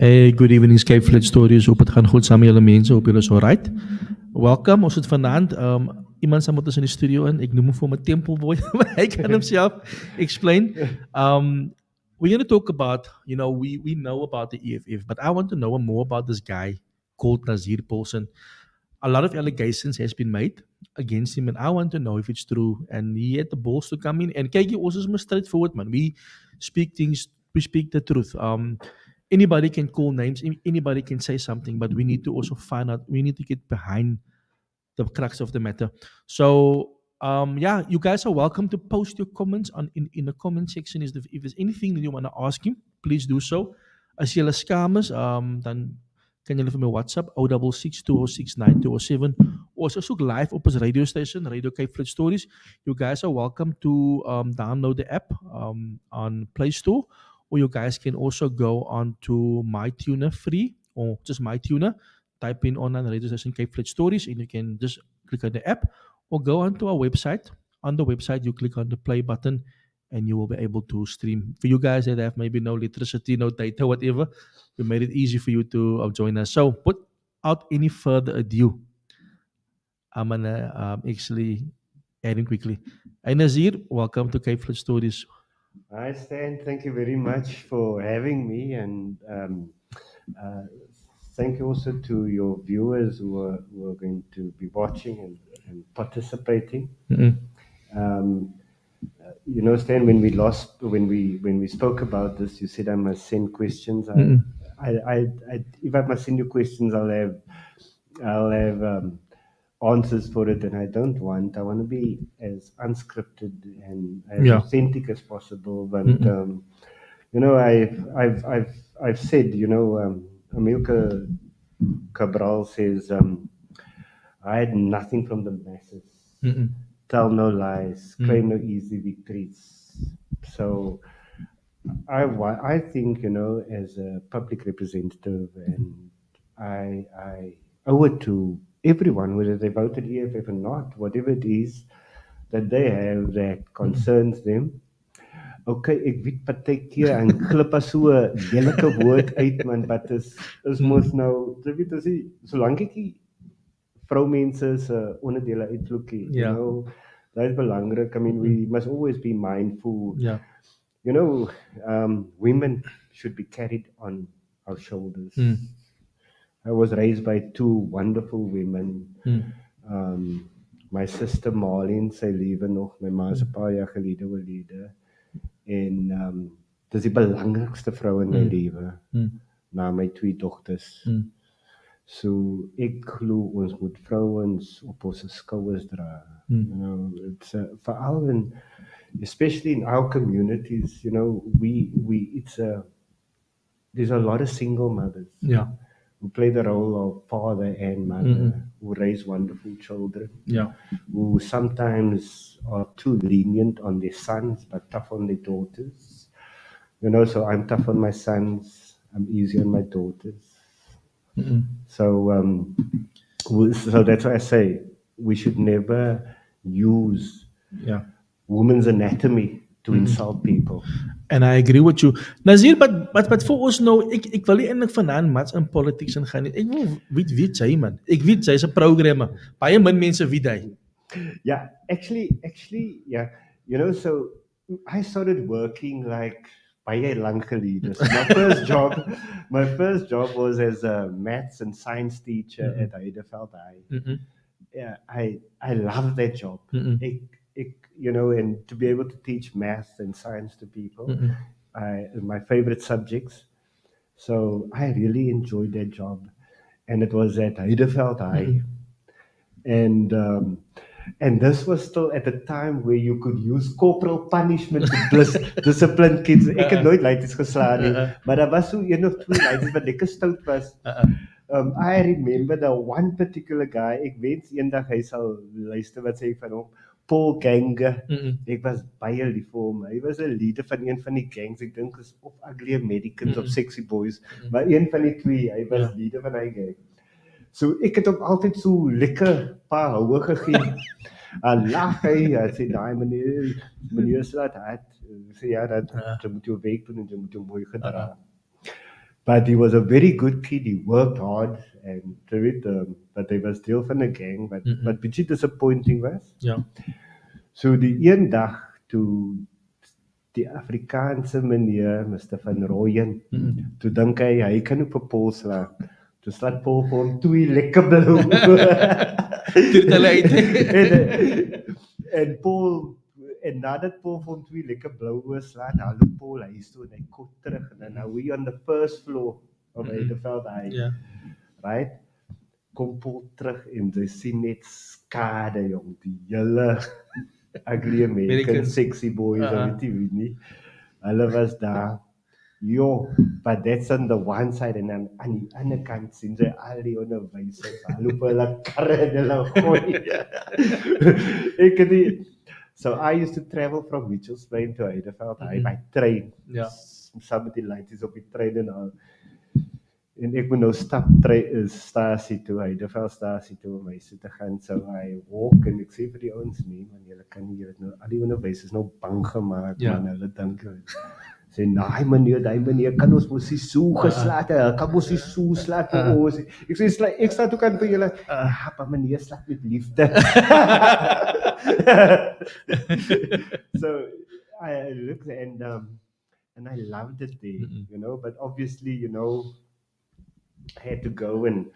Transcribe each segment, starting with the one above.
Hey, good evening, Skype Flat Stories. Hoop het gaan goed samen met jullie mensen. Hoop jullie is alright. Welkom. Ons het vanavond. Iemand samen tussen in de studio en ik noem hem voor mijn tempelboy. Maar hij kan himself explain. We're going to talk about, we know about the EFF, but I want to know more about this guy called Nazir Paulsen. A lot of allegations has been made against him, and I want to know if it's true. And he had the balls to come in. And kijk, je also is straightforward, man. We speak the truth. Anybody can call names, anybody can say something, but we need to also find out, we need to get behind the crux of the matter. So, you guys are welcome to post your comments in the comment section. If there's anything that you want to ask him, please do so. As jullie scammers, dan kan jullie van mijn WhatsApp 066-206-9207 of zoek live op ons radio station, Radio Cape Flats Stories. You guys are welcome to download the app on Play Store, or you guys can also go on to MyTuner free, or just MyTuner, type in online radio station Cape Flats Stories, and you can just click on the app, or go onto our website. On the website, you click on the play button, and you will be able to stream. For you guys that have maybe no electricity, no data, whatever, we made it easy for you to join us. So, without any further ado, I'm gonna actually add in quickly. Hey Nazir, welcome to Cape Flats Stories. Hi Stan, thank you very much for having me, and thank you also to your viewers who are going to be watching and participating. Stan, when we spoke about this, you said I must send questions. If I must send you questions, I'll have answers for it, and I want to be as unscripted and as authentic as possible. But I've said, Amilcar Cabral says, I had nothing from the masses. Tell no lies, claim no easy victories. So I think, as a public representative, and I owe it to everyone, whether they voted EFF or not, whatever it is that they have that concerns them. Okay, ek weet partykeer en klip as so 'n lelike woord uit, man, but is mos nou, jy weet as jy solank ek die vroumense se onderdele uitvloekie, that is belangrik. I mean, we must always be mindful. Women should be carried on our shoulders. I was raised by two wonderful women. My sister Marlene, sy lewe nog, my ma se paar jaar gelede oorlede. En dis die belangrikste vrou in my lewe, na my twee dogters. So ek glo ons moet vrouens op ons skouers dra. It's veral in, especially in our communities, there's a lot of single mothers who play the role of father and mother, who raise wonderful children, who sometimes are too lenient on their sons but tough on their daughters. So I'm tough on my sons, I'm easy on my daughters. So that's why I say we should never use women's anatomy to insult people. And I agree with you. Nazir, but for ons nou, ek wil nie eintlik vanaand mats in politics ingaan nie. Ek wil weet jy man. Ek weet jy's 'n programmer. Baie min mense weet hy. Yeah, actually, so I started working like baie lank gelede. So my first job was as a maths and science teacher at Heideveld High. Yeah, I love that job. And to be able to teach math and science to people, my favorite subjects. So I really enjoyed that job, and it was at Heideveld High, and this was still at the time where you could use corporal punishment to discipline kids. Ek het nooit leiers geslaan nie, maar daar was so een of twee leiers wat lekker stout was. I remember the one particular guy, ek wens eendag hy sal luister wat sê van hom, Paul Gange. Ek was baie lief vir hom. Hy was 'n leader van een van die gangs. Ek dink is of Ugly Americans of Sexy Boys, maar een van die twee, hy was leader van hy gang. So ek het hom altyd so lekker paar houe gegee. Lag hy sê daai meneer slaat hard. Sê ja, dat jy moet jou werk doen en jy moet jou mooi gedra. But he was a very good kid. He worked hard and but they was deel van 'n gang. But bietjie disappointing was. Ja. So die een dag toe die Afrikaanse meneer, Mr. Van Rooyen, toe dink hy kan ook vir Paul slaan. Toe slaan Paul vir hom 2 lekker blou. Toe hulle uit. en Paul en nadat Paul vir hom 2 lekker blou oë slaan, hallo Paul, hy is toe en hy kom terug en nou we on the first floor of Eideveld High. Ja. Right? Kom Paul terug en jy sien net skade jong, die hele ugly American sexy boys op die TV nie. Hulle was daar. Jo, but that's on the one side and then aan die ander kant sien jy al die onderwysers. Hulle loop hulle karre en hulle gooi. Ek het die So I used to travel from Mitchells Plain to Eideveld by train. Ja. Saam met die ladies op die trein en al. En ek moet nou stap stasie toe, Eideveld stasie toe om huis toe te gaan. So I walk en ek sê vir die ouens nie, man, julle kan nie, julle nou al die onderwysers nou bang gemaak, man, hulle dink sê, daai meneer kan ons mos nie so geslaat, kan ons nie so slaat vir ons. Ek sê, ek sta toe kan vir julle, maar meneer slaat met liefde. So I looked and I loved it there, you know, but obviously, you know, I had to go and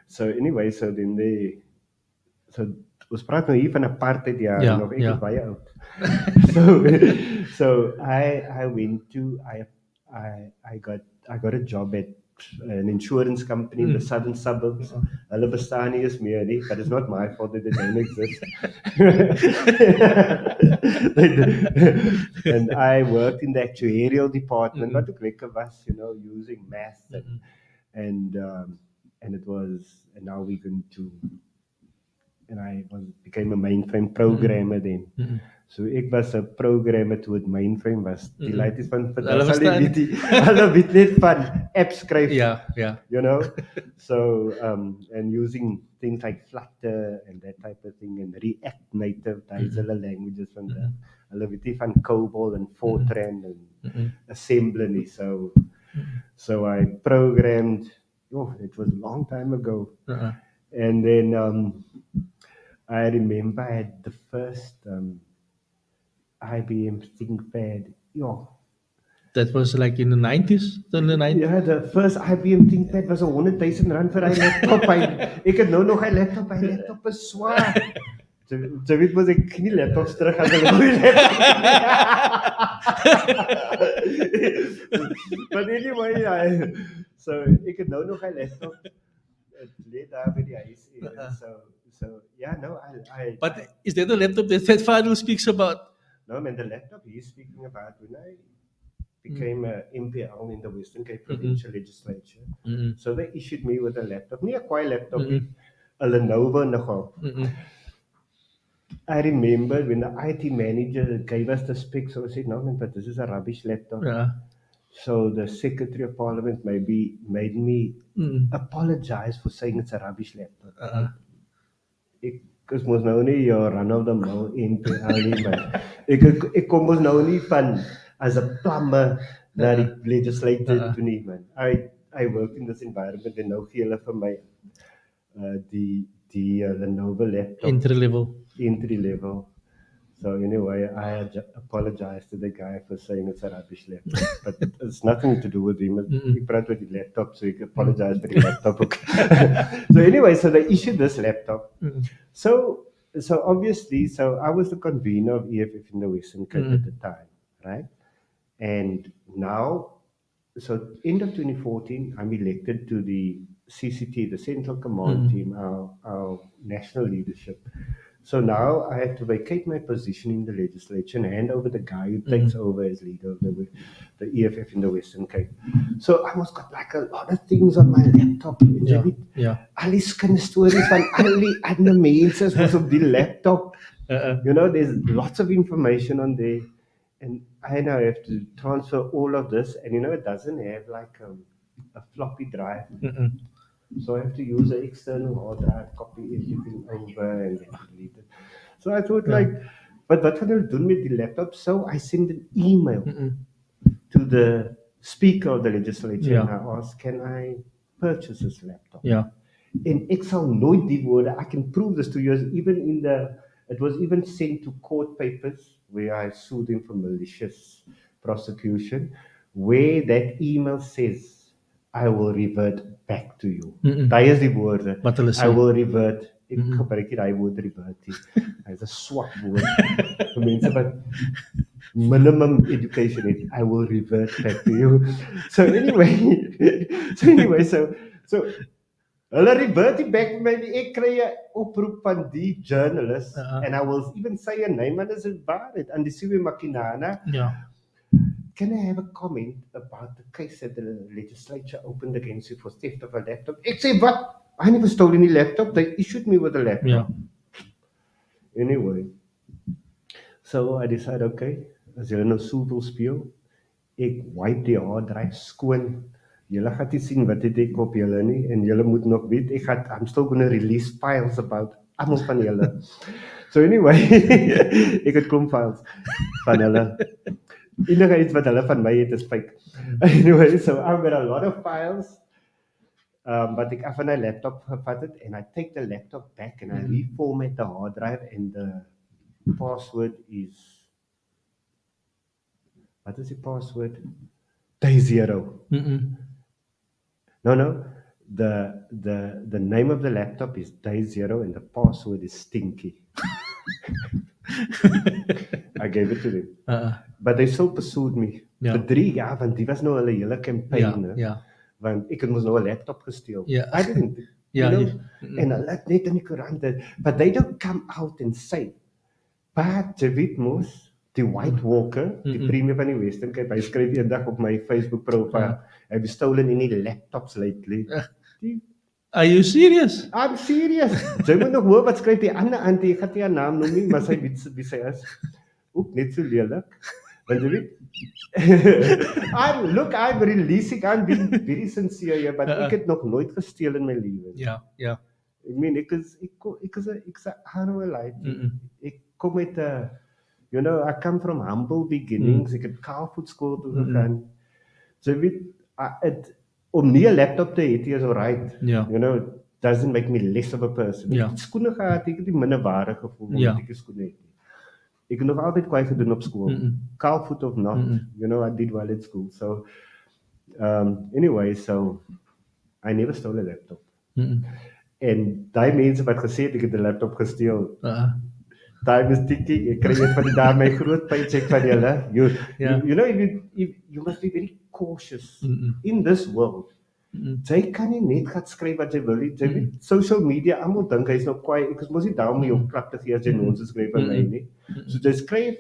so anyway, so then ons praat nou hier van apartheid jare nog ek is baie oud. so I went to I got a job at an insurance company in the southern suburbs. Hulle bestaan nie eens meer nie, but it's not my fault that they don't exist. And I worked in the actuarial department, wat ook lekker was, you know, using math and it was, and now we're going to, and I became a mainframe programmer then. So ek was 'n programmer toe het mainframe was. Die ladies van hulle weet net van app skryf. Ja. You know? So and using things like Flutter and that type of thing and React Native, daai hulle languages van hulle weet nie van COBOL and Fortran and assembly nie. So I programmed, it was a long time ago. And then I remember I had the first IBM ThinkPad. That was like in the 90s? Yeah, the first IBM ThinkPad was 100,000 rand vir hy laptop. Ek het nou nog hy laptop is swaar. Jy weet mos ek nie laptops terug as 'n goeie laptop. But anyway, so ek het nou nog hy laptop. It lay daar by die huis. So yeah, no, But is that the laptop that Fadil speaks about? No, man, the laptop he's speaking about when I became a MPL in the Western Cape Provincial Legislature. So they issued me with a laptop. Nie 'n kwaai laptop, a Lenovo nogal. I remember when the IT manager gave us the specs, so I said, no, man, but this is a rubbish laptop. Yeah. So the Secretary of Parliament made me apologize for saying it's a rubbish laptop. Ek mos nou nie jou run-of-the-mill MPL nie, maar ek kom mos nou nie van as a plumber na die legislature toe nie, man. I worked in this environment en nou gee hulle vir my die Lenovo laptop. Entry level. So anyway, I apologize to the guy for saying it's a rubbish laptop, but it's nothing to do with him. He praat with the laptop, so I apologize for the laptop. So anyway, so they issued this laptop. So obviously, so I was the convener of EFF in the Western Cape at the time, right? And now, so end of 2014, I'm elected to the CCT, the Central Command Team, our national leadership. So now I have to vacate my position in the legislature and hand over the guy who takes over as leader of the EFF in the Western Cape. So I was got like a lot of things on my laptop. Al die stories van al die ander mense was op die laptop. You know, there's lots of information on there. And I now have to transfer all of this. And you know, it doesn't have like a floppy drive. So I have to use an external hard drive, copy everything over and then delete it. So I thought but what can I do with the laptop? So I send an email to the speaker of the legislature Ja. and I asked, can I purchase this laptop? Ja. En ek sal nooit die woorde, I can prove this to you, it was even sent to court papers where I sued him for malicious prosecution, where that email says, I will revert back to you. Daai is die woorde. Wat hulle I sê. will revert. Ek gebruik nie daai woord revert nie. Hy is 'n swak woord vir mense wat minimum education het. I will revert back to you. So anyway, so hulle revert back to my. Ek kry 'n oproep van die journalist and I will even say a name and is valid and Andisiwe Makinana. Ja. Can I have a comment about the case that the legislature opened against you for theft of a laptop? Ek sê wat? I never stole any laptop. They issued me with a laptop. Ja. Anyway, so I decided, okay, as julle nou so wil speel, ek wipe die hard drive skoon. Julle gaan nie sien wat het ek op julle nie en julle moet nog weet I'm still going to release files about almal van julle. So anyway, ek het klomp files van hulle. Enige iets wat hulle van my het is fake. Anyway, so I've got a lot of files. But ek af van 'n laptop gevat het and I take the laptop back and I reformat the hard drive and the password is what is the password? Day 0. No. The name of the laptop is Day 0 and the password is Stinky. I gave it to them. But they still pursued me. For 3 jaar, want die was nou hulle hele campaign. Ja. Want ek het mos nou 'n laptop gesteel. Ja. I didn't. Ja. En hulle het net in die koerant, but they don't come out and say. But David Moos, die White Walker, die premier van die Western Cape, hy skryf eendag op my Facebook profile, I've stolen any laptops lately. Are you serious? I'm serious. Jy moet nog hoor wat skryf die ander auntie, ek gaan nie haar naam noem nie, maar sy weet wie sy is. Ook net so lelik. Want jy weet, I'm releasing, I'm being very sincere here, but ek het nog nooit gesteel in my lewe. Ja. I mean, ek is 'n arme life. Ek kom met I come from humble beginnings. Ek het kaalvoetskool toe gegaan. So jy weet, om nie 'n laptop te hê is alright. Ja. Doesn't make me less of a person. Ja. Ek het skoene gehad, ek het nie minderwaardig gevoel omdat ek skoene het. Ek het nog altyd kwai gedoen op skool. Kaalvoet of not, I did well at school. So anyway, so I never stole a laptop. En daai mense wat gesê het ek het 'n laptop gesteel. Daai is tikkie, ek kry net van die daar my groot paycheck van julle. You must be very cautious in this world. Jy kan nie net gaan skryf wat jy wil nie. Jy weet, social media, almal dink hy's nou kwaai. Ek is mos nie daar om jou klap te gee as jy ons skryf van my nie. So jy skryf,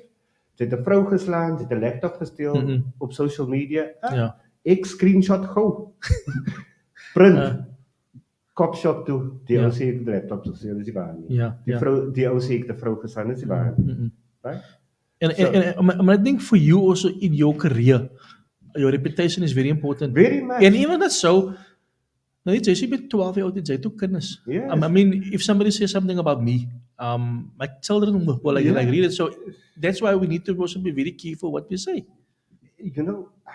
jy het 'n vrou geslaan, jy het 'n laptop gesteel op social media. Ek screenshot gou. Print. Kopshop toe, die ou sê ek het 'n laptop gesteel, dis nie waar nie. Die ou sê ek het 'n vrou geslaan, dis nie waar nie. Right? And I think for you also in your career, your reputation is very important. Very much. And even that's so, nou jy sê met 12 jaar oud jy het ook kinders. Yes. I mean, if somebody says something about me, my children will like read it. So that's why we need to also be very careful what we say.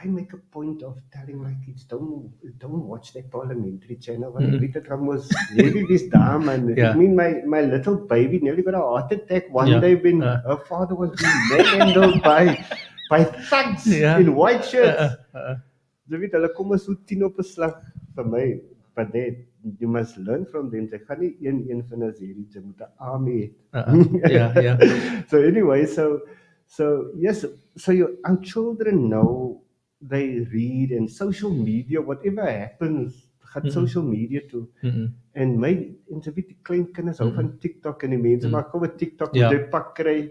I make a point of telling my kids, don't watch that parliamentary channel. Want ek weet dit gaan mos maybe this damn and I mean my little baby nearly got a heart attack one day when her father was being manhandled by thugs in white shirts. Jy weet hulle kom so 10 op 'n slag vir my, but you must learn from them. Jy gaan nie een van hulle sê jy moet 'n army hê. So anyway, so yes, so our children know, they read, and social media, whatever happens, gaan social media toe. En jy weet die klein kinders hou van TikTok en die mense maak gou 'n TikTok wat jy pak kry.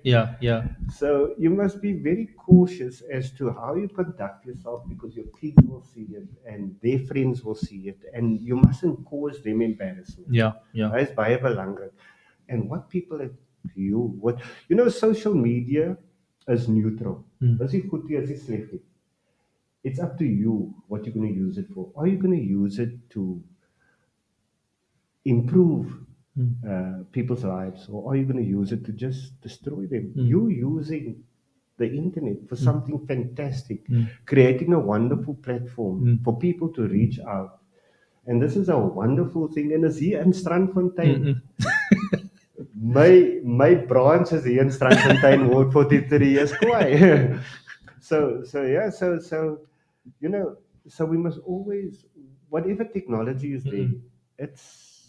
So you must be very cautious as to how you conduct yourself, because your kids will see it and their friends will see it and you mustn't cause them embarrassment. Dit is baie belangrik. And what people social media is neutral. Dis nie goed nie, dis sleg nie. It's up to you what you're going to use it for. Are you going to use it to improve people's lives, or are you going to use it to just destroy them? You using the internet for something fantastic, creating a wonderful platform for people to reach out. And this is a wonderful thing. And is here in Strandfontein. My branch is here in Strandfontein, Ward 43 years quiet. So you know, so we must always, whatever technology is there, it's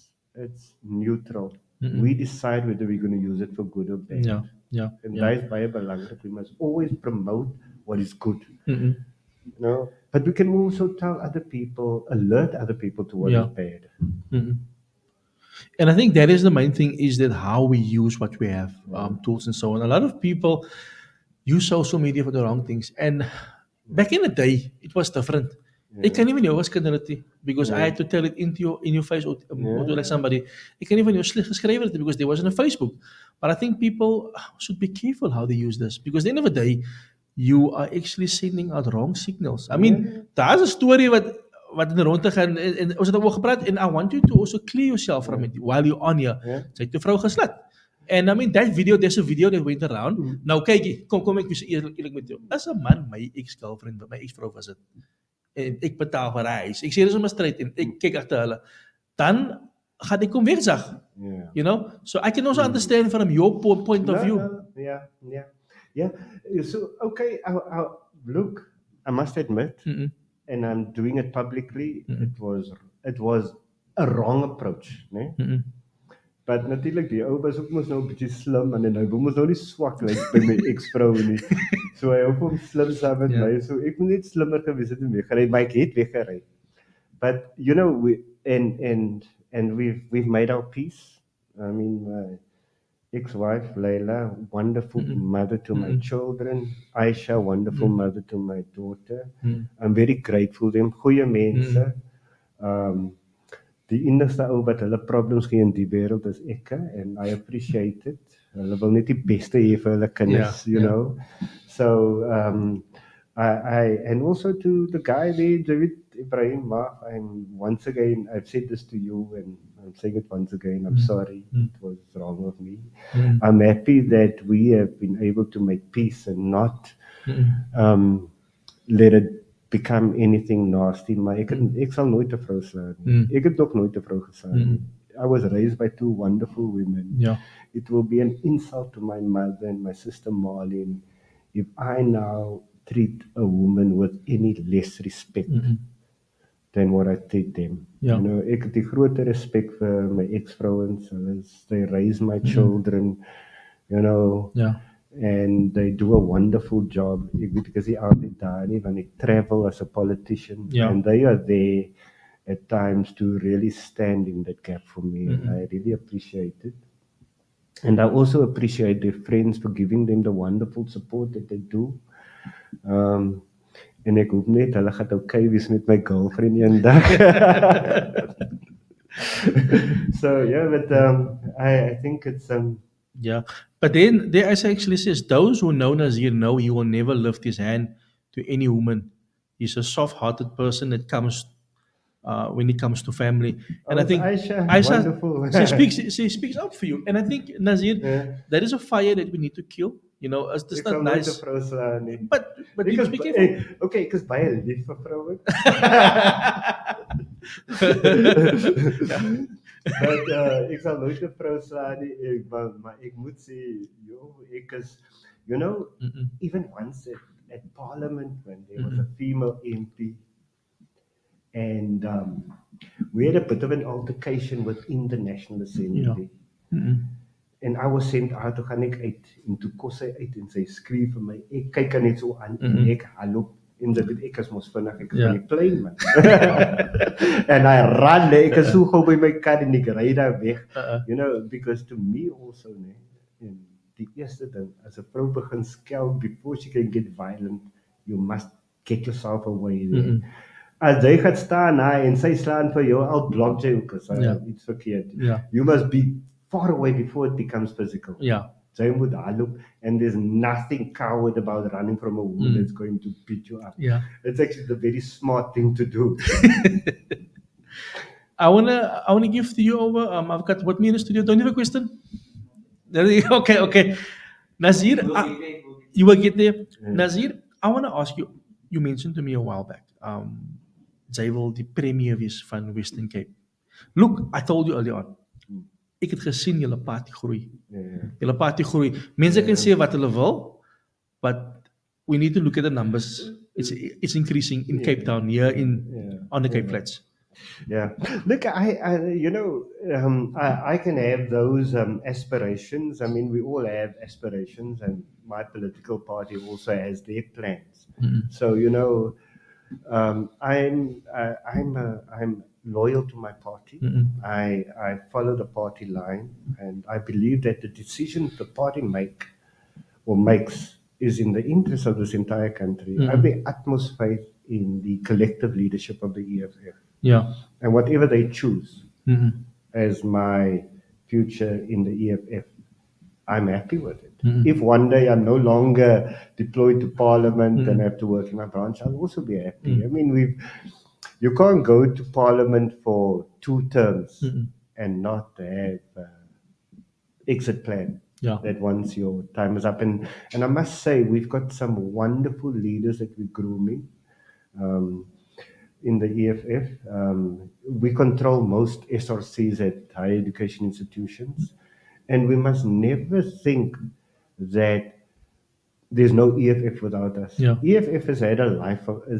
neutral. We decide whether we're going to use it for good or bad. And that is baie belangrik. We must always promote what is good. You know, but we can also tell other people, alert other people to what is bad. And I think that is the main thing, is that how we use what we have, tools and so on. A lot of people use social media for the wrong things. And back in the day, it was different. Ik kan nie van jou as kindertjie, because I had to tell it in your face, or to like somebody. Ik kan nie van jou sleg geskryf het because there wasn't a Facebook. But I think people should be careful how they use this, because at the end of the day, you are actually sending out wrong signals. I mean, daar's 'n storie wat in rondte gaan, en ons het daaroor gepraat, and I want you to also clear yourself from it while you're on here. Sy het 'n vrou geslat. And I mean, there's a video that went around. Nou kyk, kom ek wees eerlik met jou. As 'n man, my ex-girlfriend, my ex-vrou was dit, en ek betaal vir haar huis, ek sê dis om 'n stryd, en ek kyk agter hulle, dan gaan ek kom wegzag. You know? So I can also understand from your point of view. Yeah. So, okay, look, I must admit, and I'm doing it publicly, it was a wrong approach. Nee? But natuurlik die ou was ook mos nou 'n bietjie slim, en hy moes nou nie swak lyk by my ex-vrou nie. So hy hoop hom slim saam met my. So ek moet net slimmer gewees het en weggery, maar ek het weggery. But you know, we've made our peace. I mean, my ex-wife Leila, wonderful mother to my children. Aisha, wonderful mother to my daughter. I'm very grateful to them. Goeie mense. Die enigste ou wat hulle problems gee in die wêreld is ek, and I appreciate it. Hulle wil net die beste hê vir hulle kinders, you know. So I and also to the guy there, David Ibrahim, and once again I've said this to you, and I'm saying it once again, I'm sorry, it was wrong of me. I'm happy that we have been able to make peace and not let it become anything nasty. Maar ek sal nooit 'n vrou slaan nie. Ek het nog nooit 'n vrou geslaan nie. I was raised by two wonderful women. It will be an insult to my mother and my sister Marlene if I now treat a woman with any less respect than what I treat them. You know, ek het die grote respek vir my ex-vrouens. They raise my children, you know. And they do a wonderful job. Ek weet ek is nie altyd daar nie, want ek travel as a politician, and they are there at times to really stand in that gap for me. And I really appreciate it. And I also appreciate their friends for giving them the wonderful support that they do. En ek hoop net hulle gaan okay wees met my girlfriend eendag. So yeah, but I think it's But then there actually says, those who know Nazir know he will never lift his hand to any woman. He's a soft-hearted person that comes when it comes to family. And I think Aisha, wonderful. she speaks out for you. And I think, Nazir, that is a fire that we need to kill. You know, it's not nice. But you speak careful. Okay, because baie lief vir vroue. But ek sal nooit 'n vrou slaan nie, maar ek moet sê, ek is, you know, even once at Parliament when there was a female MP, and we had a bit of an altercation within the National Assembly. En I was sent out, toe gaan ek uit, en toe kos sy uit, en sy skree vir my, ek kyk net so aan, en ek haloop, en ek is mos vinnig, ek is van die plein, man. And I run, ek is so gauw by my kar, en ek ry daar weg, you know, because to me also, en die eerste ding, as 'n vrou begin skel, before she can get violent, you must get yourself away there. As jy gaat staan, en sy slaan vir jou, I'll block jy ook, as iets verkeerd. You must be far away before it becomes physical. Jy moet haloop, and there's nothing coward about running from a woman that's going to beat you up. It's actually the very smart thing to do. I wanna give to you over. I've got with me in the studio. Don't you have a question? Okay. Nazir, You will get there. Nazir, I want to ask you, you mentioned to me a while back, jy wil die premier wees van Western Cape. Look, I told you earlier on, ek het gesien julle party groei. Yeah. Julle party groei. Mense kan sê wat hulle wil, but we need to look at the numbers. It's increasing in Cape Town here on the Cape Flats. Yeah. Look, I can have those aspirations. I mean, we all have aspirations, and my political party also has their plans. So, I'm loyal to my party. I follow the party line, and I believe that the decisions the party makes is in the interest of this entire country. I have the utmost faith in the collective leadership of the EFF. Yeah. And whatever they choose as my future in the EFF, I'm happy with it. If one day I'm no longer deployed to Parliament and have to work in my branch, I'll also be happy. I mean, you can't go to Parliament for 2 terms and not have exit plan. Yeah. That once your time is up. And I must say, we've got some wonderful leaders that we're grooming. In the EFF, we control most SRCs at higher education institutions, and we must never think that there's no EFF without us. Yeah. EFF has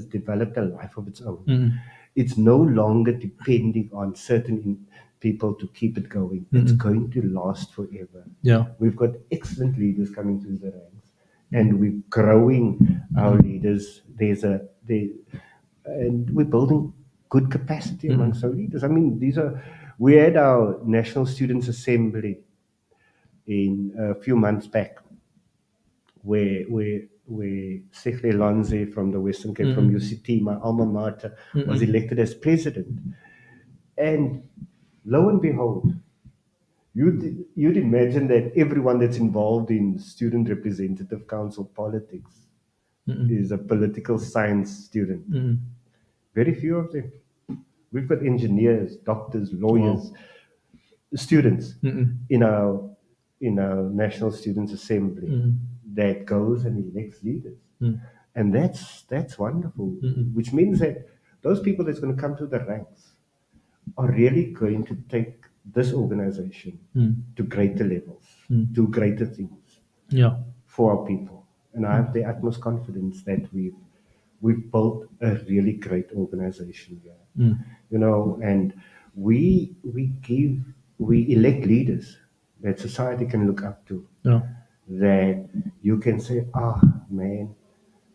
developed a life of its own. It's no longer depending on certain people to keep it going. It's going to last forever. Yeah. We've got excellent leaders coming through the ranks, and we're growing our leaders. And we're building good capacity amongst our leaders. I mean, we had our National Students Assembly in a few months back, where Sekhle Lonze from the Western Cape, from UCT, my alma mater, was elected as president. And lo and behold, you'd imagine that everyone that's involved in student representative council politics is a political science student. Very few of them. We've got engineers, doctors, lawyers, students in our National Students Assembly that goes and elects leaders, and that's wonderful. Which means that those people that's going to come to the ranks are really going to take this organization to greater levels, to greater things for our people. And I have the utmost confidence that we've built a really great organization here. And we elect leaders that society can look up to. That you can say, man,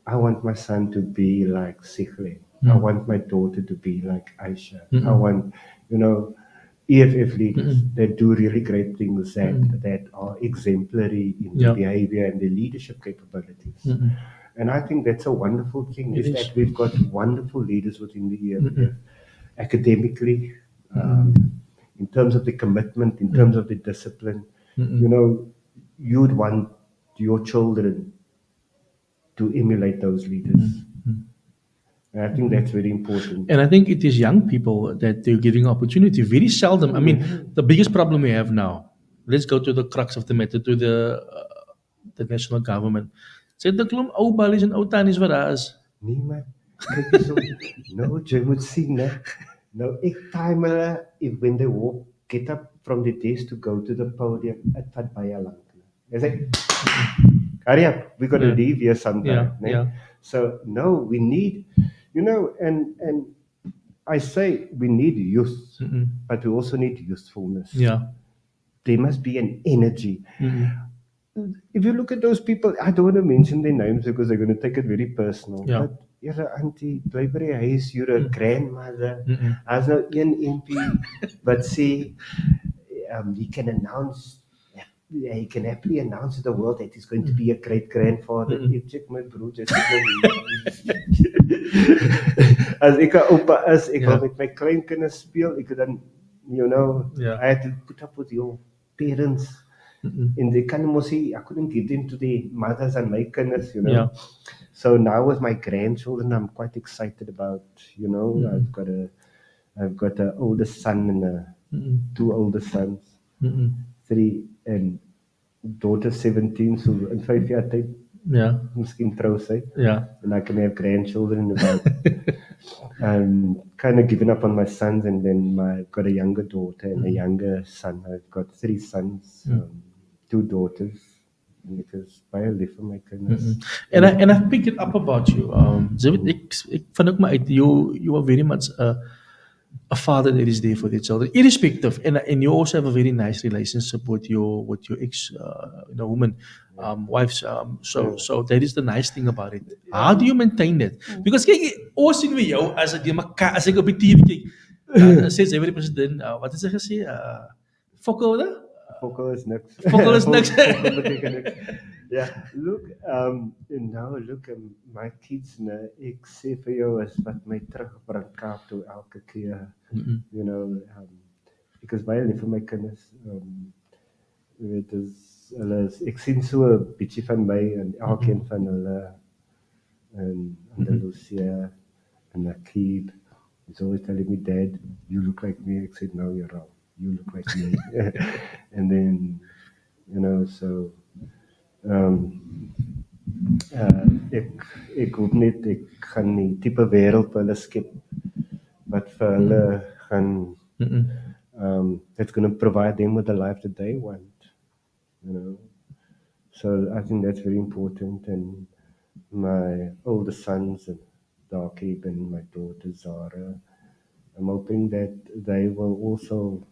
I want my son to be like Sikhle. I want my daughter to be like Aisha. I want, EFF leaders that do really great things that are exemplary in their behavior and their leadership capabilities. And I think that's a wonderful thing, is that we've got wonderful leaders within the EFF, academically, in terms of the commitment, in terms of the discipline. You'd want your children to emulate those leaders. And I think that's very important. And I think it is young people that they're giving opportunity. Very seldom. I mean, the biggest problem we have now, let's go to the crux of the matter, to the national government. Sê dit klomp ou ballies en ou tannies wat daar is. Nee man, kyk hierso. Nou jy moet sien, né? Nou ek time hulle when they walk, get up from the desk to go to the podium, it vat baie lank. They say, hurry up, we got to leave here sometime. So no, we need, and I say we need youth, but we also need youthfulness. There must be an energy. If you look at those people, I don't want to mention their names because they're going to take it very personal. But you're an auntie, Blybury Hayes, you're a grandmother. As no een MP, but see, he can announce. He can happily announce to the world that he's going to be a great grandfather. Ek check my broer, as ek 'n oupa is, ek wil met my kleinkinders speel. Ek dan, I had to put up with your parents. And they I couldn't give them to the mothers and my kinders, So now with my grandchildren, I'm quite excited about, I've got an older son and 2 older sons, 3 and daughter 17, so in 5 years time, Ja. miskien trou sy. Ja. And I can have grandchildren about. I'm kind of given up on my sons, and then I've got a younger daughter and a younger son. I've got 3 sons, 2 daughters. En ek is baie lief vir my kinders. And I picked it up about you. David, ek vind ook maar uit you are very much a father that is there for their children, irrespective. And you also have a very nice relationship with your ex woman, wives. So that is the nice thing about it. How do you maintain that? Because kyk, ons sien vir jou as ek mekaar as ek op die TV kyk, dan sê every president, wat het sy gesê? Fokol da? Fokol is niks. Fokol is niks. Fokol beteken niks. Yeah, look, now look, my kids, ek sê vir jou is wat my terugbring Kaap toe elke keer. You know, because baie lief vir my kinders. Dit is hulle is, ek sien so 'n bietjie van my en elkeen van hulle en Andalusia and Akib. He's always telling me, Dad, you look like me. I said, no, you're wrong. You look like me. And then, you know, so ek hoop net ek gaan die tipe wêreld vir hulle skep wat vir hulle gaan that's going to provide them with the life that they want, you know. So I think that's very important. And my older sons and Darkib and my daughter Zara, I'm hoping that they will also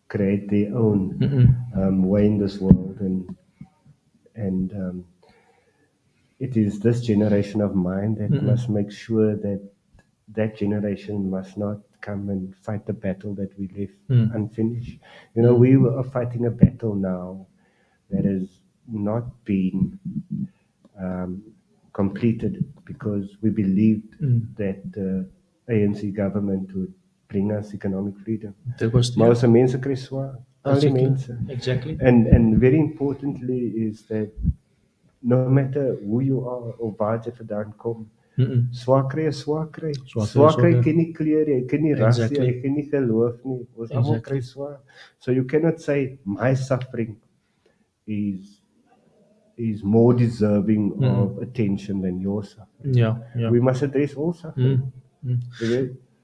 create their own way in this world, and it is this generation of mine that must make sure that that generation must not come and fight the battle that we left unfinished. You know, we are fighting a battle now that has not been completed because we believed that the ANC government would bring us economic freedom. Most mense kry swaar. Al die mense. Exactly. And very importantly is that no matter who you are or waar jy vandaan kom, swaar kry is swaar kry. Swaar kry ken nie kleur, jy ken nie ras, jy ken nie geloof nie. Ons almal kry swaar. So you cannot say my suffering is more deserving of attention than your suffering. Yeah. We must address all suffering.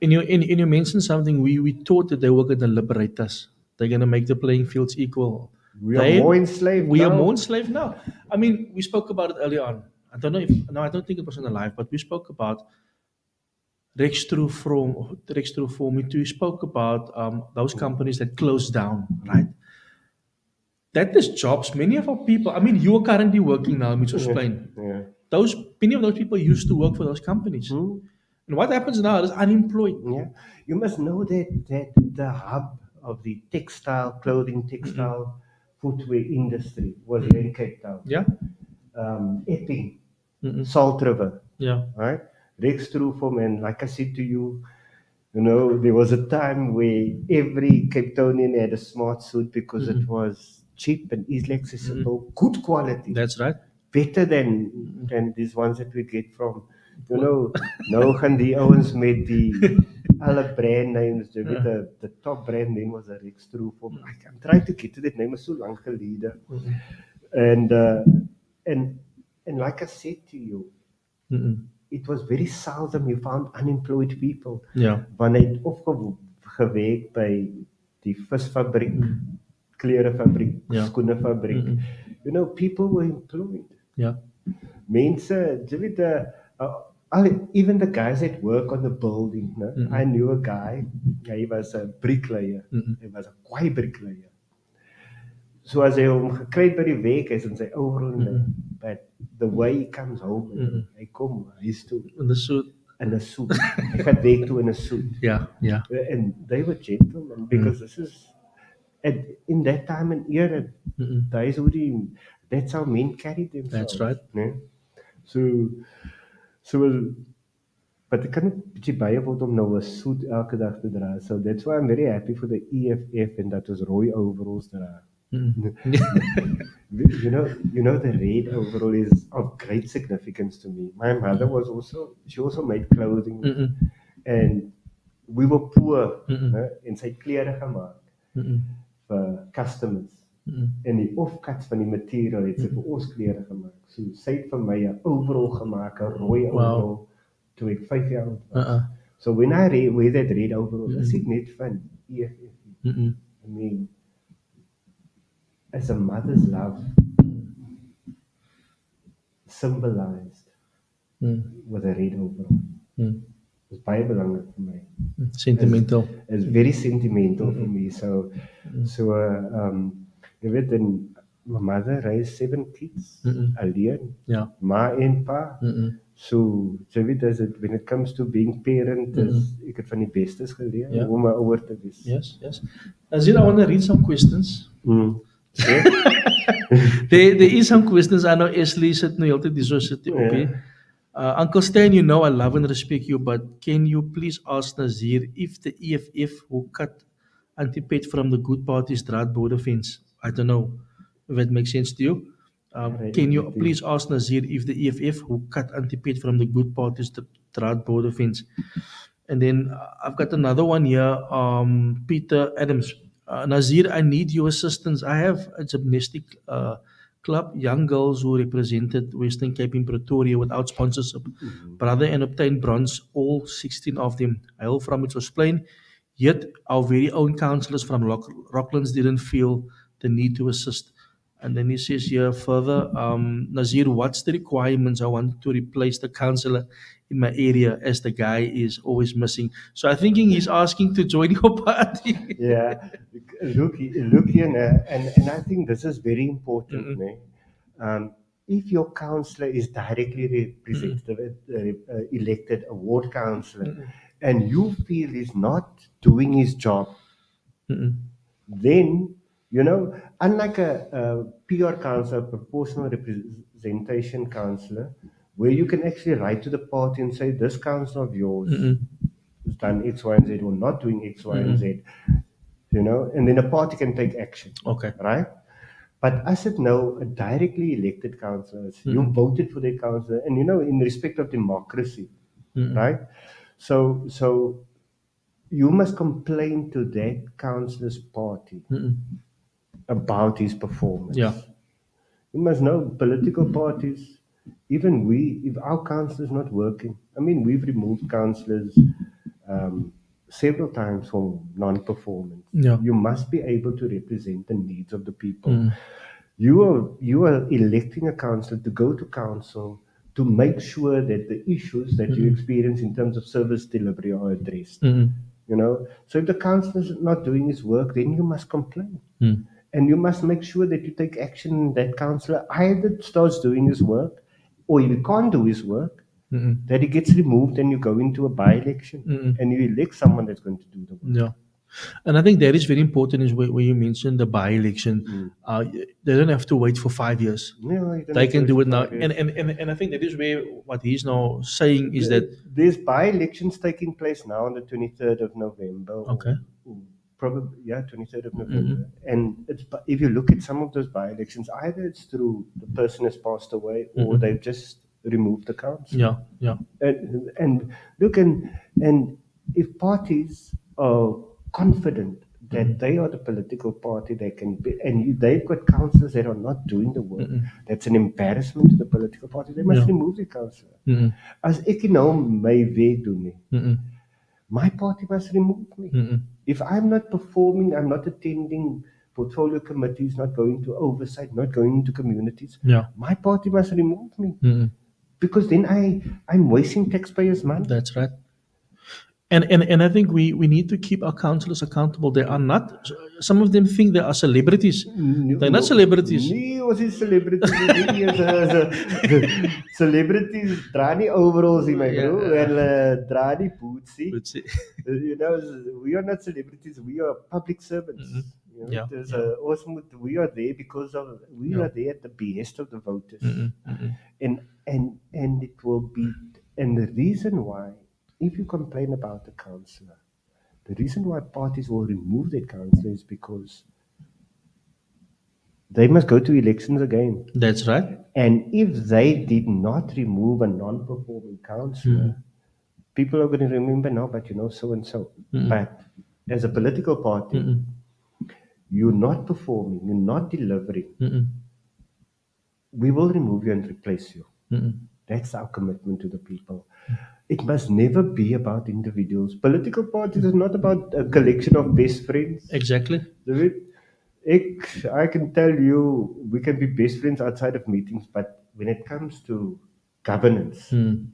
And you mentioned something. We thought that they were going to liberate us. They're going to make the playing fields equal. We are more enslaved We now. are more enslaved now. I mean, we spoke about it earlier on. I don't know if I don't think it was on the live, but we spoke about Rextru Form. We spoke about those companies that closed down, right? That is jobs. Many of our people. I mean, you are currently working now. Let me just explain. Yeah. Many of those people used to work for those companies. And what happens now is unemployed. Yeah, you must know that the hub of the clothing, footwear industry was here in Cape Town. Yeah. Epping, Salt River. Yeah. Right? Rex Trufom, and like I said to you, you know, there was a time where every Cape Townian had a smart suit because it was cheap and easily accessible, good quality. That's right. Better than these ones that we get from, you know, nou gaan die ouens met die alle brand names, the top brand name was a Rex Trufom. I'm trying to get to that name, is so lang gelede. And like I said to you, it was very seldom you found unemployed people. Yeah. Wanneer het opgewerk by die visfabriek, klerefabriek, skoenefabriek. You know, people were employed. Yeah. Mense, jy weet, even the guys that work on the building, I knew a guy, he was a bricklayer. He was a kwaai bricklayer. So as hy hom gekry by die werk is in sy overall, but the way he comes home, hy kom huis toe In the suit. In 'n suit. Hy gaan werk toe in 'n suit. Yeah. And they were gentlemen because this is in that time and era, that's how men carried themselves. That's right. Nee? So but ek kan net bietjie baie word om nou 'n suit elke dag te dra. So that's why I'm very happy for the EFF and that was rooi overalls dra. You know the red overall is of great significance to me. My mother she also made clothing, and we were poor, en sy klere gemaak vir customers. En die offcuts van die materiaal het sy vir ons klere gemaak. So sy het vir my 'n overall gemaak, 'n rooi overall, toe ek 5 jaar oud was. So when I wear that red overall, is ek net van EFF. I mean, as a mother's love symbolized with a red overall. It's baie belangrik vir my. Sentimental. It's very sentimental for me. So, jy weet, my mother raised 7 kids, alleen, ma en pa. So, jy weet, when it comes to being parent, ek het van die bestes geleer, hoe my ouer te wees. Yes. Azir, I want to read some questions. Sure. There is some questions. I know Ashley said no, you'll take this okay. Uncle Stan, you know I love and respect you, but can you please ask Nazir if the EFF will cut anti-pet from the good party's draad border fence? I don't know if that makes sense to you. Can you please ask Nazir if the EFF will cut anti-pet from the good party's draad border fence? And then I've got another one here, Peter Adams. Nazir, I need your assistance. I have a gymnastic club, young girls who represented Western Cape in Pretoria without sponsorship. Brother and obtained bronze, all 16 of them. I hail from it was plain. Yet our very own councillors from Rocklands didn't feel the need to assist. And then he says here further, Nazir, what's the requirements? I want to replace the councillor in my area as the guy is always missing. So I'm thinking he's asking to join your party. Yeah, look here, and I think this is very important. If your councillor is directly elected a ward councillor, and you feel he's not doing his job, then, you know, unlike a PR councillor, proportional representation councillor, where you can actually write to the party and say, this councillor of yours has done X, Y, and Z, or not doing X, Y, and Z, you know, and then a party can take action. Okay. Right? But as it now, a directly elected councillors, you voted for the councillor, and you know, in respect of democracy, right? So you must complain to that councillor's party about his performance. Yeah. You must know political parties, even we, if our councillor is not working, I mean, we've removed councillors several times for non-performance. Yeah. You must be able to represent the needs of the people. You are electing a councillor to go to council to make sure that the issues that you experience in terms of service delivery are addressed. You know, so if the councillor is not doing his work, then you must complain. And you must make sure that you take action. That councillor either starts doing his work, or if he can't do his work, that he gets removed and you go into a by-election and you elect someone that's going to do the work. Yeah. And I think that is very important is where you mentioned the by-election. They don't have to wait for 5 years. No, They can do it now. And I think that is where what he's now saying is that there's by-elections taking place now on the 23rd of November. Okay. Probably, 23rd of November. And it's, if you look at some of those by-elections, either it's through the person has passed away or they've just removed the council. Yeah. And look, and if parties are confident that they are the political party, they can be, and they've got councillors that are not doing the work, that's an embarrassment to the political party, they must remove the councillor. As ek nou my werk doen nie, my party must remove me. If I'm not performing, I'm not attending portfolio committees, not going to oversight, not going into communities, my party must remove me. Because then I'm wasting taxpayers' money. That's right. And I think we need to keep our councillors accountable. They are not. Some of them think they are celebrities. They're not celebrities. Nee, ons is celebrities. Celebrities dra nie overalls in my bro, and dra nie bootsie. You know, we are not celebrities. We are public servants. You know, we are there because of we are there at the behest of the voters, and it will be. And the reason why, if you complain about the councillor, the reason why parties will remove their councillor is because they must go to elections again. That's right. And if they did not remove a non-performing councillor, people are going to remember, no, but you know, so and so. But as a political party, you're not performing, you're not delivering, Mm-mm. we will remove you and replace you. Mm-mm. That's our commitment to the people. It must never be about individuals. Political parties is not about a collection of best friends. Exactly. David, I can tell you, we can be best friends outside of meetings, but when it comes to governance, Mm.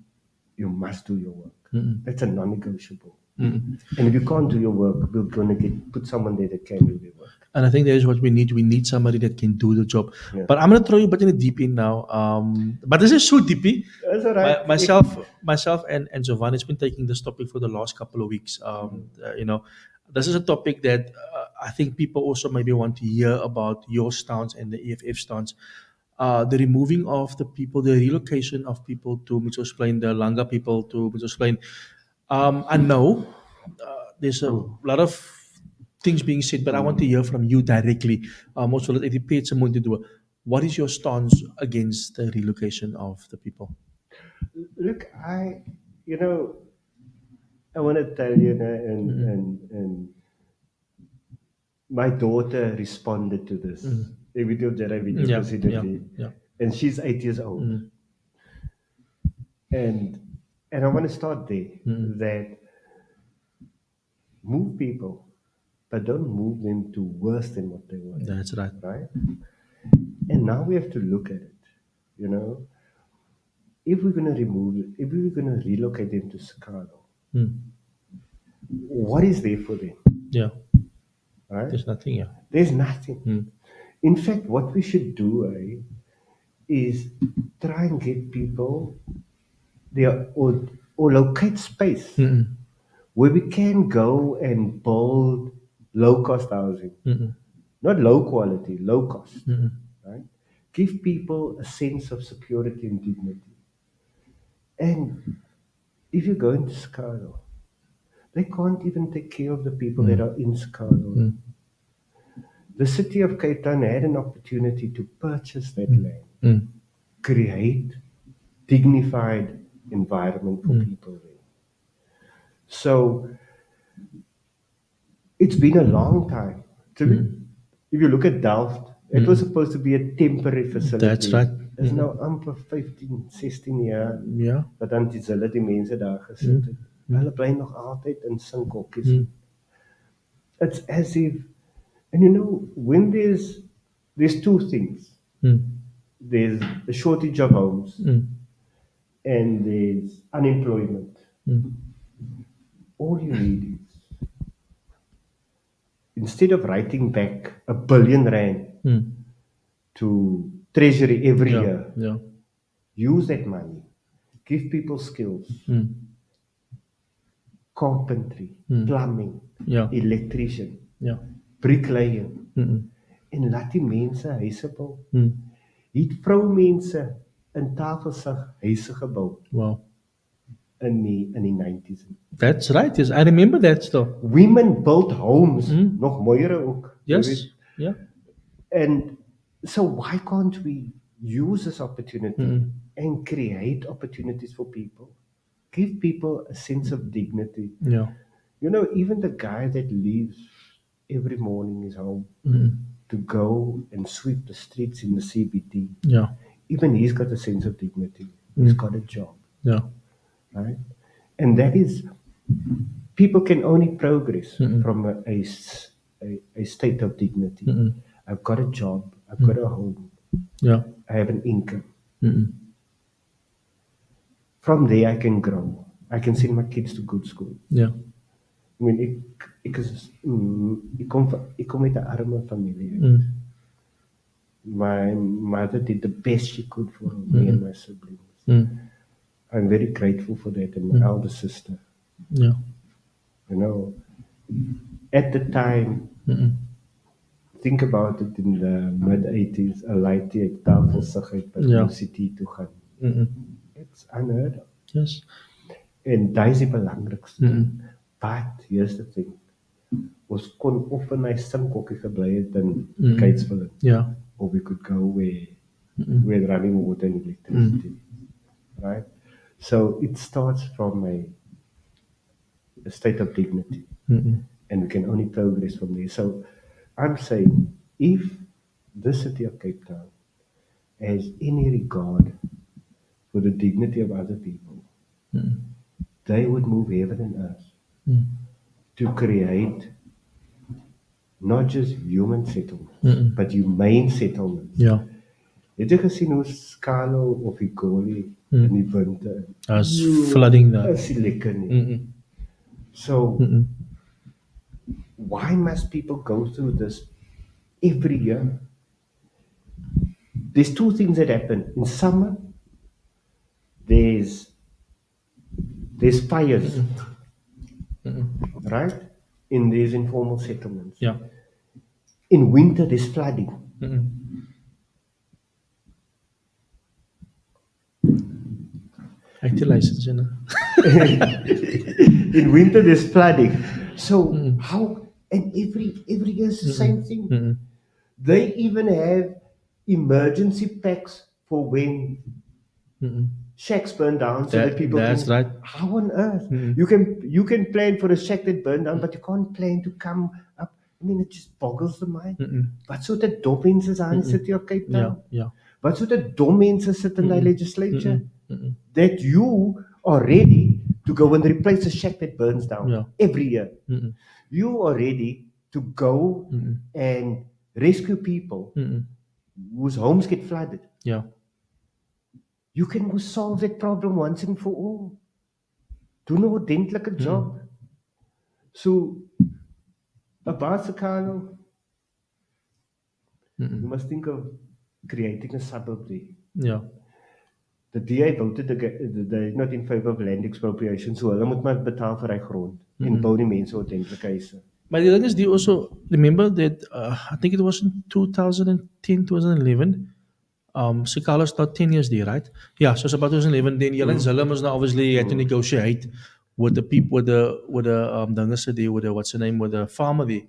you must do your work. Mm-mm. That's a non-negotiable. Mm-mm. And if you can't do your work, we're going to put someone there that can do their work. And I think that is what we need. We need somebody that can do the job. Yeah. But I'm going to throw you a bit in the deep end now. But this is so deepy. That's all right. Myself and Giovanni has been taking this topic for the last couple of weeks. This is a topic that I think people also maybe want to hear about your stance and the EFF stance. The removing of the people, the relocation of people to Mitchell's Plain, the Langa people to Mitchell's Plain. I know there's a lot of things being said, but I want to hear from you directly. Also, let it pay someone to do. What is your stance against the relocation of the people? Look, you know, I want to tell you, and my daughter responded to this. Video Yeah, yeah, facility, yeah. and she's 8 years old. And I want to start there. That move people, but don't move them to worse than what they were. That's right. Right? And now we have to look at it. You know, if we're going to if we're going to relocate them to Chicago, what is there for them? Yeah, Right? there's nothing. Yeah. There's nothing. In fact, what we should do is try and get people there or locate space where we can go and build low cost housing. Not low quality, low cost. Right? Give people a sense of security and dignity. And if you go into Chicago, they can't even take care of the people that are in Chicago. The city of Cape Town had an opportunity to purchase that land, create dignified environment for people there. So it's been a long time. If you look at Delft, it was supposed to be a temporary facility. That's right. Is nou amper 15, 16 jaar Yeah. wat dan die mense daar gesit het. Hulle bly nog altyd in sinkhokkies. It's as if, and you know, when there's two things. There's a shortage of homes and there's unemployment. All you need is, instead of writing back R1 billion to Treasury every year, Yeah. use that money, give people skills, carpentry, plumbing, Yeah. electrician, Yeah. bricklaying, en laat die mense huise bou. Het vroumense in Tafelsig huise gebou Wow. in die 90s. That's right. Yes, I remember that stuff. Women built homes, nog mooier ook. Yes. Yeah. And so why can't we use this opportunity and create opportunities for people? Give people a sense of dignity. Yeah. You know, even the guy that leaves every morning his home to go and sweep the streets in the CBD, Yeah. even he's got a sense of dignity. He's got a job, Yeah. right? And that is, people can only progress from a state of dignity. I've got a job, I've got a home, Yeah. I have an income. From there, I can grow. I can send my kids to good school. Yeah. I mean, ik kom uit 'n arme familie uit. My mother did the best she could for me and my siblings. I'm very grateful for that, and my elder sister. Yeah. You know, at the time, think about it, in the mid-80s, 'n laaitie het Tafelsig uit by UCT toe gaan. It's unheard of. Yes. En daai is die belangrikste. But here's the thing. Ons kon of in my sinkhokkie gebly het in Kitesville. Yeah. Or we could go where running water and electricity. Right? So it starts from a state of dignity. And we can only progress from there. So I'm saying if the city of Cape Town has any regard for the dignity of other people, they would move heaven and earth to create not just human settlements, but humane settlements. Ja. Het jy gesien hoe Skalo of Igoli in die winter? As flooding daar. Is nie lekker nie. So, why must people go through this every year? There's two things that happen. In summer, there's fires, right? And there's informal settlements. Ja. In winter, there's flooding. Ek die license, né? In winter, there's flooding. So how? And every year it's the same thing. They even have emergency packs for when shacks burn down, so that people That's can. right. How on earth you can plan for a shack that burned down, but you can't plan to come up. I mean, it just boggles the mind. Wat soort of dom mense is aan die city of Cape Town? Ja. Wat soort of dom mense sit in die legislature that you are ready to go and replace a shack that burns down every year. You are ready to go and rescue people whose homes get flooded. Ja. You can solve that problem once and for all. Doen 'n ordentlike job. So, Carlo, you must think of creating a suburb there. Ja. The DA voted they're not in favor of land expropriation, so hulle moet maar betaal vir hy grond en bou die mense ordentlike huise. But the thing is, do you also remember that I think it was in 2010, 2011. Sikalo's now 10 years there, right? Yeah, so it's about 2011. Then Jelen Zillem was now obviously had to negotiate with the people, with the what's the name, with the farmer there.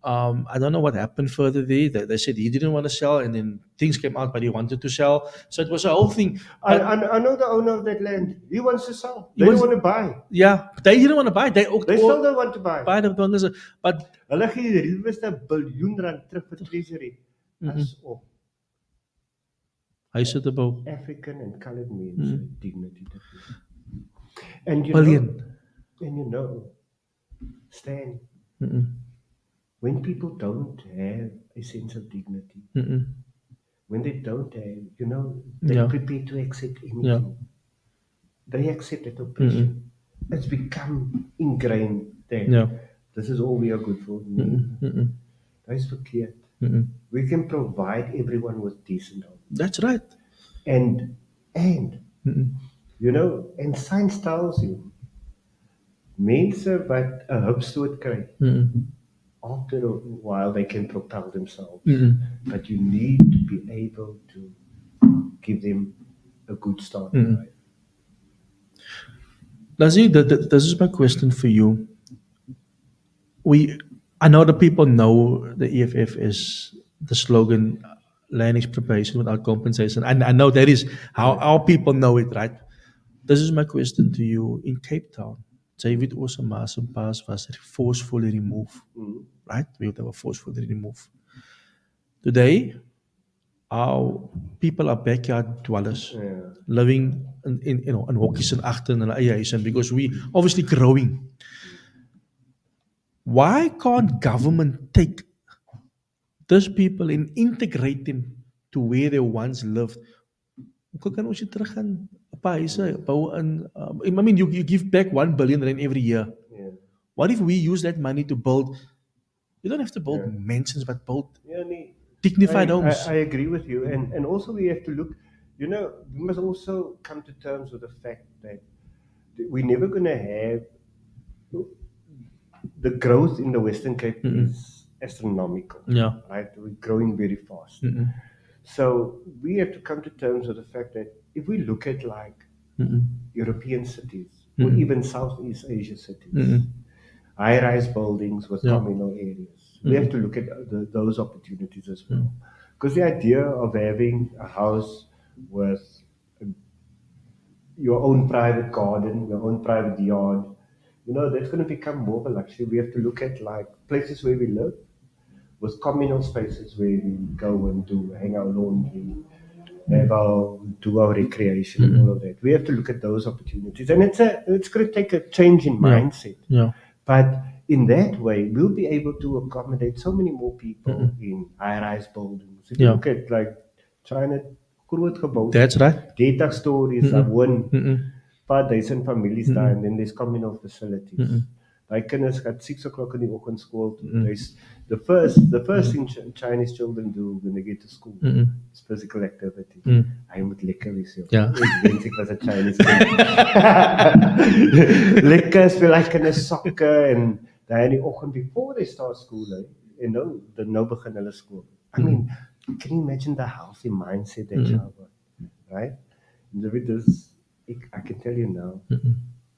I don't know what happened further there. They said he didn't want to sell, and then things came out, but he wanted to sell. So it was a whole thing. I know the owner of that land. He wants to sell. They don't want to buy. Yeah, they didn't want to buy. They still don't want to buy. But hulle gee die ruimste biljoen rand terug vir treasury. As op hy sit about African and colored mense dignity te gee. And you know, Stan, when people don't have a sense of dignity, when they don't have, they're prepared to accept anything. Yeah. They accept that oppression. It's become ingrained that this is all we are good for. That is verkeerd. We can provide everyone with decent homes. That's right. And science tells you, mense wat 'n hupstoot kry, after a while they can propel themselves. But you need to be able to give them a good start in life. Lazzie, this is my question for you. I know the people know the EFF is the slogan land expropriation without compensation. And I know that is how our people know it, right? This is my question to you. In Cape Town, David Osama's pass was forcefully removed, right? We were forcefully removed. Today, our people are backyard dwellers, living in hokkies and agter in hulle eie huise, because we obviously growing. Why can't government take these people and integrate them to where they once lived? Hoe kan ons terug gaan op huise bou in I mean you give back 1 billion rand every year. Yeah. What if we use that money to build, you don't have to build mansions, but build dignified homes. I agree with you, and also we have to look, we must also come to terms with the fact that we're never going to have the growth in the Western Cape is astronomical. Yeah. Right? We're growing very fast. So we have to come to terms with the fact that if we look at like European cities or even Southeast Asia cities, high-rise buildings with communal areas, we have to look at those opportunities as well. Because the idea of having a house with your own private garden, your own private yard, that's going to become more of a luxury. We have to look at like places where we live, with communal spaces where we go and hang our laundry, do our recreation and all of that. We have to look at those opportunities, and it's going to take a change in mindset. Yeah. But in that way, we'll be able to accommodate so many more people in high-rise buildings. If you look at like China, groot gebouws, That's right. data stories, woon, paar duisend families daar, and then there's communal facilities. My kinders at 6 o'clock in the oggend school. There's the first thing Chinese children do when they get to school is physical activity. I moet lekker wees. Ja. Ek wens ek was 'n Chinese kind. Lekker speel like in 'n soccer and daai in die oggend before they start school, you know, nou begin hulle skool. I mean, can you imagine the healthy mindset that child got, right? And this, I can tell you now,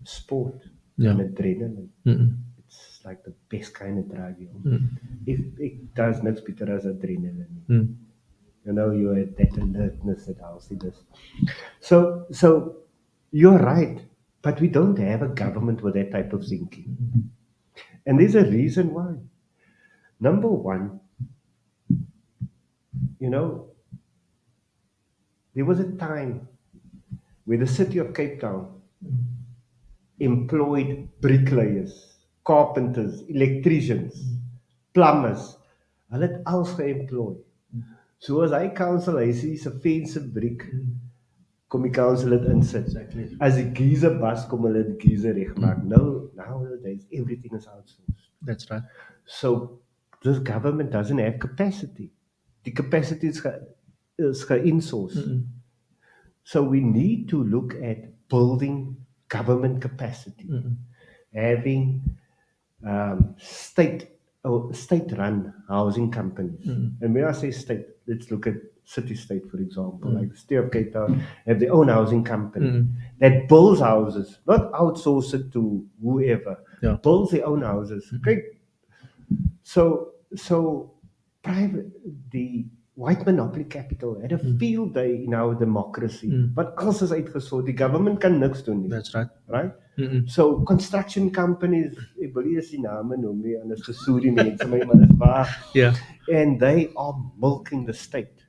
sport and adrenaline, it's like the best kind of drug. It does niks beter as adrenaline. You know, you had that alertness, that healthiness. So you're right, but we don't have a government with that type of thinking. And there's a reason why. Number one, you know, there was a time where the city of Cape Town employed bricklayers, carpenters, electricians, plumbers. Hulle het alles geemploy. So as hy council, hy sê se fence brick, kom die council dit insit. Exactly. As die geyser bas, kom hulle die geyser regmaak. Nowadays everything is outsourced. That's right. So this government doesn't have capacity. The capacity is insourced. So we need to look at building government capacity, having state-run housing companies. And when I say state, let's look at city-state, for example. Like the city of Cape Town have their own housing company that builds houses, not outsource it to whoever, builds their own houses. Okay. So private, the white monopoly capital had a field day in our democracy, but alles is uitgesort. The government kan niks doen nie. That's right. Right? So construction companies, ek wil nie eens die name noem nie, anders gesoer die mense my, maar dit is waar. Yeah. And they are milking the state.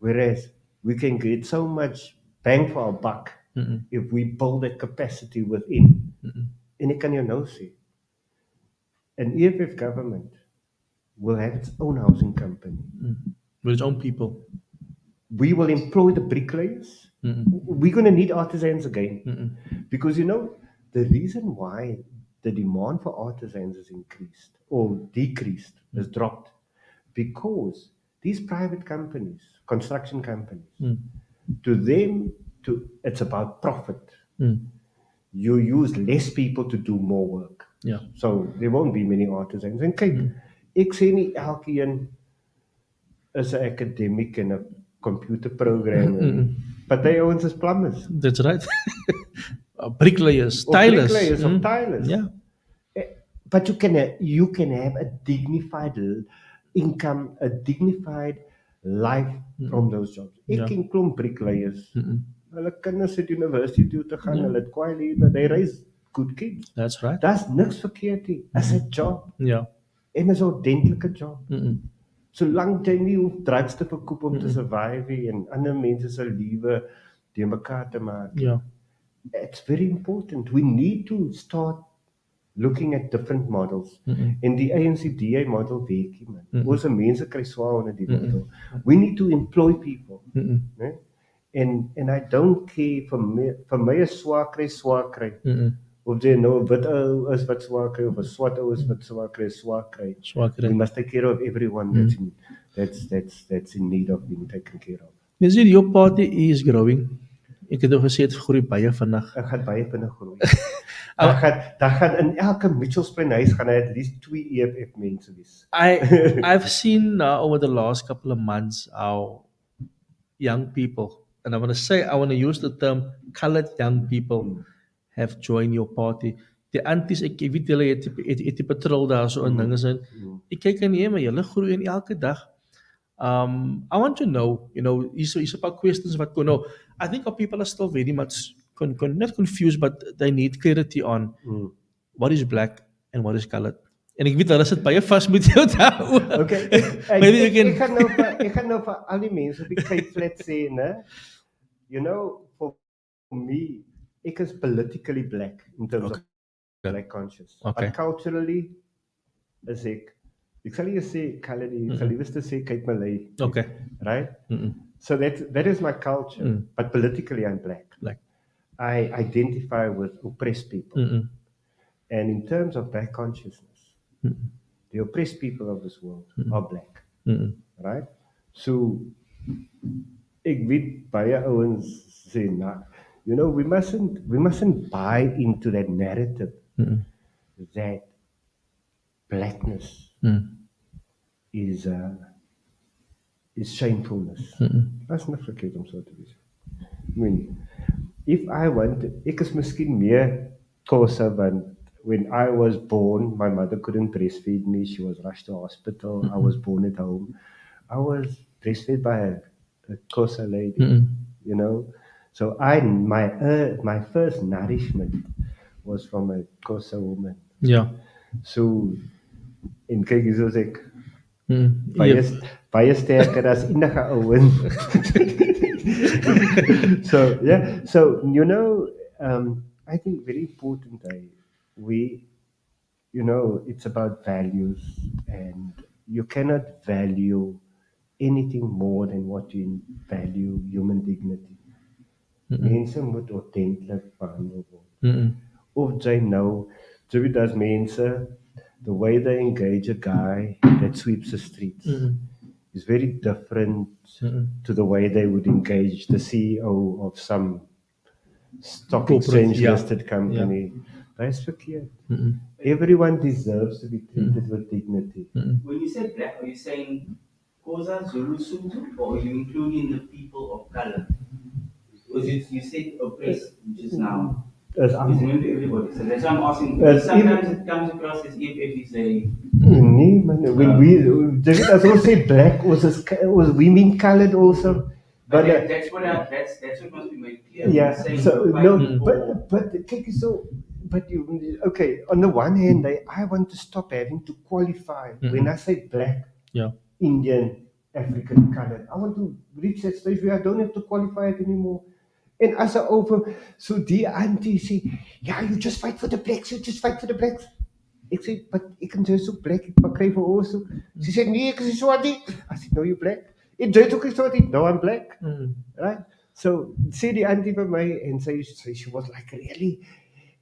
Whereas we can get so much bang for our buck if we build that capacity within. En ek kan jou nou sê, an EFF government will have its own housing company. With its own people. We will employ the bricklayers. We're going to need artisans again. Because, you know, the reason why the demand for artisans has increased or decreased, has dropped, because these private companies, construction companies, to them, it's about profit. You use less people to do more work. Yeah. So there won't be many artisans. En kyk, ek sê nie elkeen is 'n academic en 'n computer programmer. Party ouens is plumbers. That's right. Bricklayers, tilers. Bricklayers of tilers. Yeah. But you can have a dignified income, a dignified life from those jobs. Ek ken klomp bricklayers. Hulle kinders het university toe te gaan, hulle het kwai lewe, they raise good kids. That's right. Daar's niks verkeerd nie. Is 'n job. Ja. En is 'n ordentlike job. Solank jy nie hoef drugs te verkoop om te survive en ander mense se lewe de mekaar te maak. Ja. It's very important. We need to start looking at different models. En die ANCDA model werk nie, man. Ons mense kry swaar onder die model. We need to employ people. Né? And I don't care vir my is swaar kry. Of jy nou wit ou is wat swaar kry of 'n swart ou is wat swaar kry. We must take care of everyone that's in need of being taken care of. You see, your party is growing. Ek het al gesê dit groei baie vinnig. Dit gaan baie vinnig groei. Daar gaan in elke Mitchellsplein huis gaan at least 2 EFF mense wees. I've seen over the last couple of months how young people, and I want to use the term colored young people have joined your party. Die anties, ek weet julle het die patrol daar so in dinge sin. Ek kyk aan maar julle groei in elke dag. I want to know, hier's 'n paar questions wat kon know. I think our people are still very much not confused, but they need clarity on what is black and what is colored. En ek weet hulle sit baie vas met jou daaroor. Okay. Maybe you can. Ek gaan nou vir al die mense op die Cape Flat sê, né? You know, for me, ek is politically black in terms of black conscious. Okay. But culturally, is ek sal nie sê colored, ek sal liewste sê kyk Malay. Okay. Right? So that is my culture, but politically I'm black. I identify with oppressed people. And in terms of black consciousness, the oppressed people of this world are black. Right? So ek weet baie ouens sê, nah, you know, we mustn't buy into that narrative that blackness is shamefulness. That's not verkeerd om so te wees. I mean, if I want, ek is miskien meer Xhosa, want when I was born, my mother couldn't breastfeed me. She was rushed to hospital. I was born at home. I was breastfed by a Xhosa lady, you know. So my first nourishment was from a Xhosa woman. Ja. So en kyk hier soos ek baie sterker as enige ouens. So you know, I think very important it's about values, and you cannot value anything more than what you value human dignity. Mense moet ordentlik behandel word. Of jy nou, jy weet as mense, the way they engage a guy that sweeps the streets is very different to the way they would engage the CEO of some stock exchange listed company. That's verkeerd. Everyone deserves to be treated with dignity. When you say black, are you saying Xhosa, Zulu, Sotho, or are you including the people of color? Because you said oppressed just now. It's meant to everybody. So that's why I'm asking. Sometimes it comes across as if it's a. Nee, man. When as we say black, was we mean colored also. But that's what must be made clear. Yeah. So no, but okay. On the one hand, I want to stop having to qualify when I say black, Indian, African, colored. I want to reach that stage where I don't have to qualify it anymore. And as I so the auntie say, yeah, you just fight for the blacks, you just fight for the blacks. Ek sê, but ek kan jy's ook black, ek kry vir ons ook. She said, nee, ek is Swati. I said, no, you black. En jy's ook Swati. No, I'm black. Right? So, sê die auntie vir my, and she was like, really?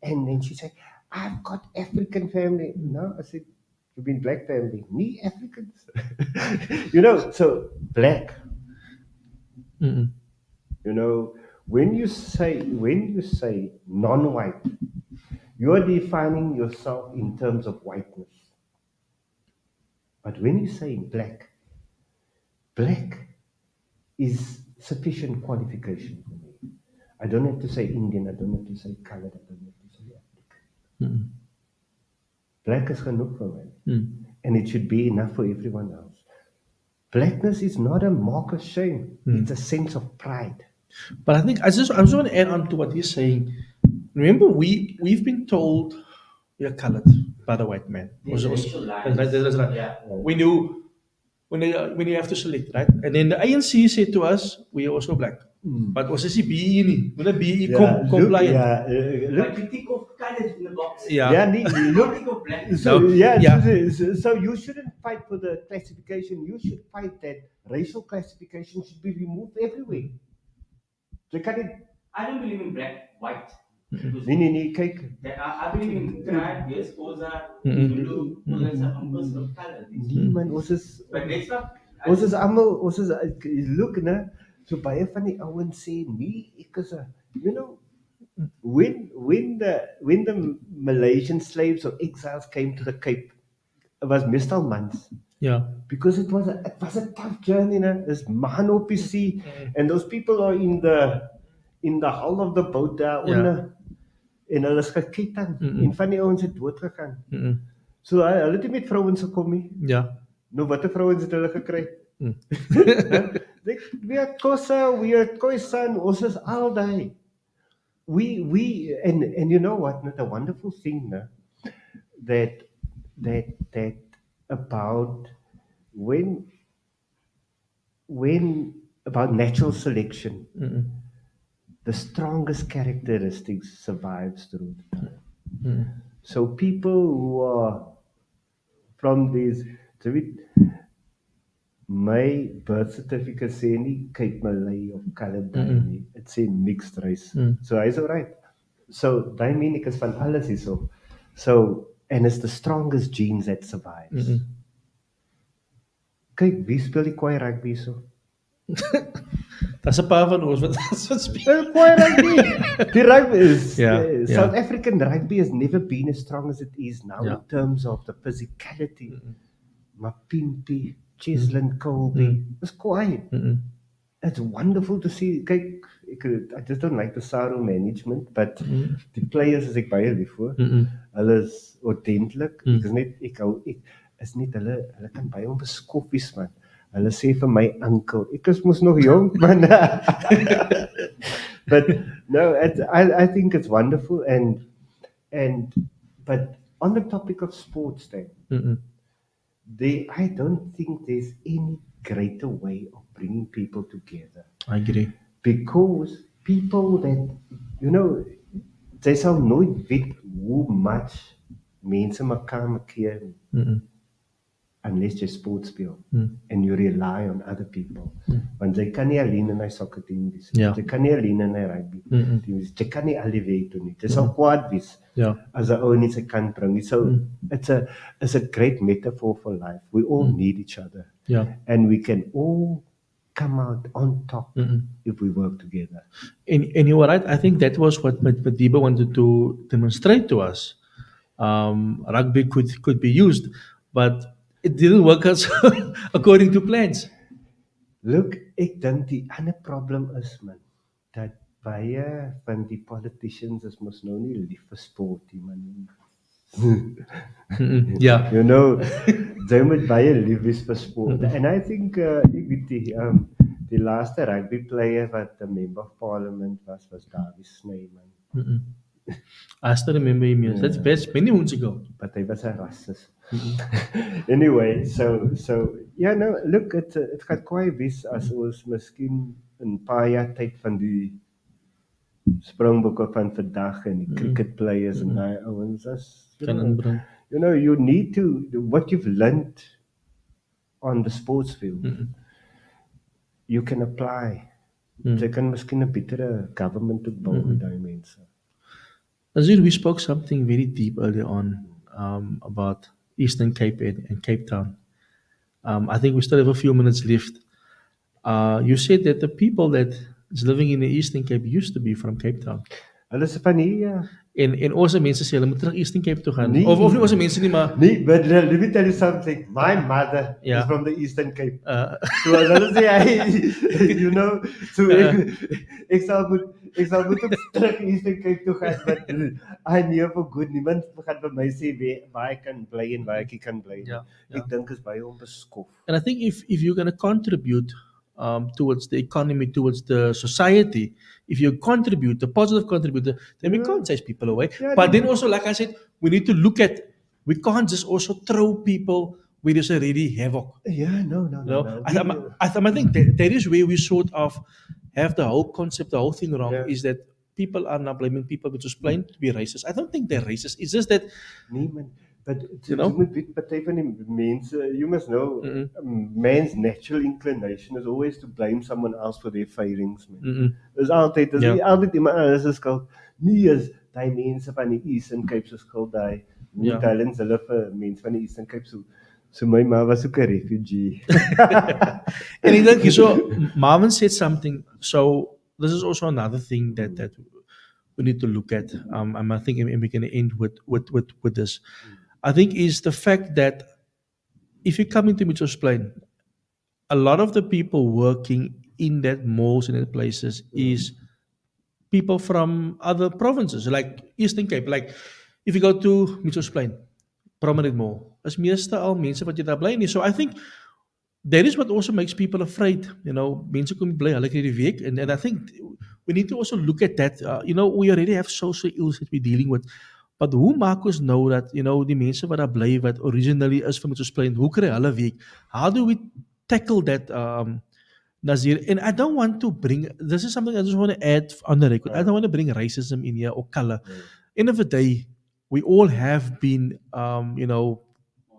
And then she said, I've got African family. No, I said, you've been black family. Me, Africans. You know, so black. You know, when you say non-white, you are defining yourself in terms of whiteness. But when you say black is sufficient qualification for me. I don't have to say Indian, I don't have to say colored, I don't have to say African. Black is genoeg for me. And it should be enough for everyone else. Blackness is not a mark of shame. It's a sense of pride. But I think I just want to add on to what he's saying. Remember, we've been told we are colored by the white man. That's right. Yeah. When you have to select, right? And then the ANC said to us, we are also black. But was this BE nie? Moet 'n BE compliant. Like you think of colors in the box. Look of black. So you shouldn't fight for the classification. You should fight that racial classification should be removed everywhere. I don't believe in black, white. Nee, kyk. I believe in tribe, yes, Xhosa, Zulu, that's a person of color. Nee man, ons is almal, look, né? So baie van die ouens sê nee, ek is you know, when the Malaysian slaves or exiles came to the Cape, it was meestal months. Yeah. Because it was a tough journey, né? It's man op die sea, and those people are in the hull of the boat daar onder. En hulle is geketting en van die ouens het dood gegaan. So hulle het nie met vrouens gekom nie. Ja. Nou watter vrouens het hulle gekry? We are Xhosa, we are Khoisan, ons is al daai. And you know what, not a wonderful thing, that that about when about natural selection, the strongest characteristics survives through the time. So people who are from these, so my birth certificate sê nie Cape Malay of colored dye nie. It sê mixed race. So hy's alright. So daai meen ek is van alles hierso. So and it's the strongest genes that survives. Kyk, wie speel die kwaai rugby so? That's a paar van ons wat speel. Kwaai rugby. Die rugby is Yeah, South African rugby has never been as strong as it is now in terms of the physicality. Mapimpi, Cheslin Colby. It's kwaai. It's wonderful to see. Kyk, I just don't like the Saro management, but die players is ek baie lief vir. Hulle is ordentlik. Ek is net hulle kan baie onbeskoffies man. Hulle sê vir my uncle. Ek is mos nog jong man. But no, I think it's wonderful but on the topic of sports then, I don't think there's any greater way of bringing people together. I agree. Because people that, they sal nooit weet hoe much mense mekaar makkeer unless jy sport speel and you rely on other people. Want jy kan nie alleen in 'n soccer team wees. Jy kan nie alleen in 'n rugby team wees. Jy kan nie al die weg toe nie. Jy sal kwaad wees as 'n ou nie sy kant bring nie. So it's a great metaphor for life. We all need each other. And we can all come out on top if we work together. And you were right. I think that was what Madiba wanted to demonstrate to us. Rugby could be used, but it didn't work out according to plans. Look, ek dink die ander problem is man dat baie van die politicians is mos nou nie lief vir sport nie man. Yeah. They moet baie lief wees vir sport. And I think ek weet die laaste rugby player wat 'n member of parliament was Dawie Snyman. I still remember him. Yes. That's best many months ago. But hy was 'n racist. Anyway, so look, it gaan kwaai wees as ons miskien 'n paar jaar tyd van die Springbokke van vandag en die cricket players en daai ouens as you need to what you've learned on the sports field you can apply. Jy kan miskien 'n betere government ook bou met daai mense. Azir, we spoke something very deep earlier on about Eastern Cape and Cape Town. I think we still have a few minutes left. You said that the people that is living in the Eastern Cape used to be from Cape Town. Hulle is van hier. En onze mense sê hulle moet terug Eastern Cape toe gaan. Of nie onze mense nie, maar but let me tell you something. My mother is from the Eastern Cape. So as hulle sê so ek sal moet op terug Eastern Cape toe gaan, but I never for good niemand gaan vir my sê waar ek kan bly en waar ek kan bly. Ek dink is baie onbeskof. And I think if you're going to contribute towards the economy, towards the society, if you contribute, a positive contributor, then we can't chase people away. But then also, like I said, we need to look at, we can't just also throw people where there's already havoc. No. I think that is where we sort of have the whole concept, the whole thing wrong, is that people are now blaming people which is plain to be racist. I don't think they're racist. It's just that... But party van die mense, you must know, man's natural inclination is always to blame someone else for their failings. Is altyd iemand anders se skuld. Nie is daai mense van die Eastern Cape se skuld daai. Nie talents hulle vir mense van die Eastern Cape so my ma was ook 'n refugee. And I think so Marvin said something, so this is also another thing that we need to look at. I think we're going to end with this. I think is the fact that if you come into Mitchell's Plain, a lot of the people working in that malls and that places is people from other provinces, like Eastern Cape. Like if you go to Mitchell's Plain, Promenade Mall, is meeste al mense wat jy daar bly nie. So I think that is what also makes people afraid. Mense kom bly hulle kry die week, and I think we need to also look at that. We already have social ills that we're dealing with. But hoe maak ons nou dat, die mense wat daar bly wat originally is van ons plain, hoe kry hulle werk? How do we tackle that, Nazir? And I don't want to bring, this is something I just want to add on the record. I don't want to bring racism in here or color. End of the day, we all have been,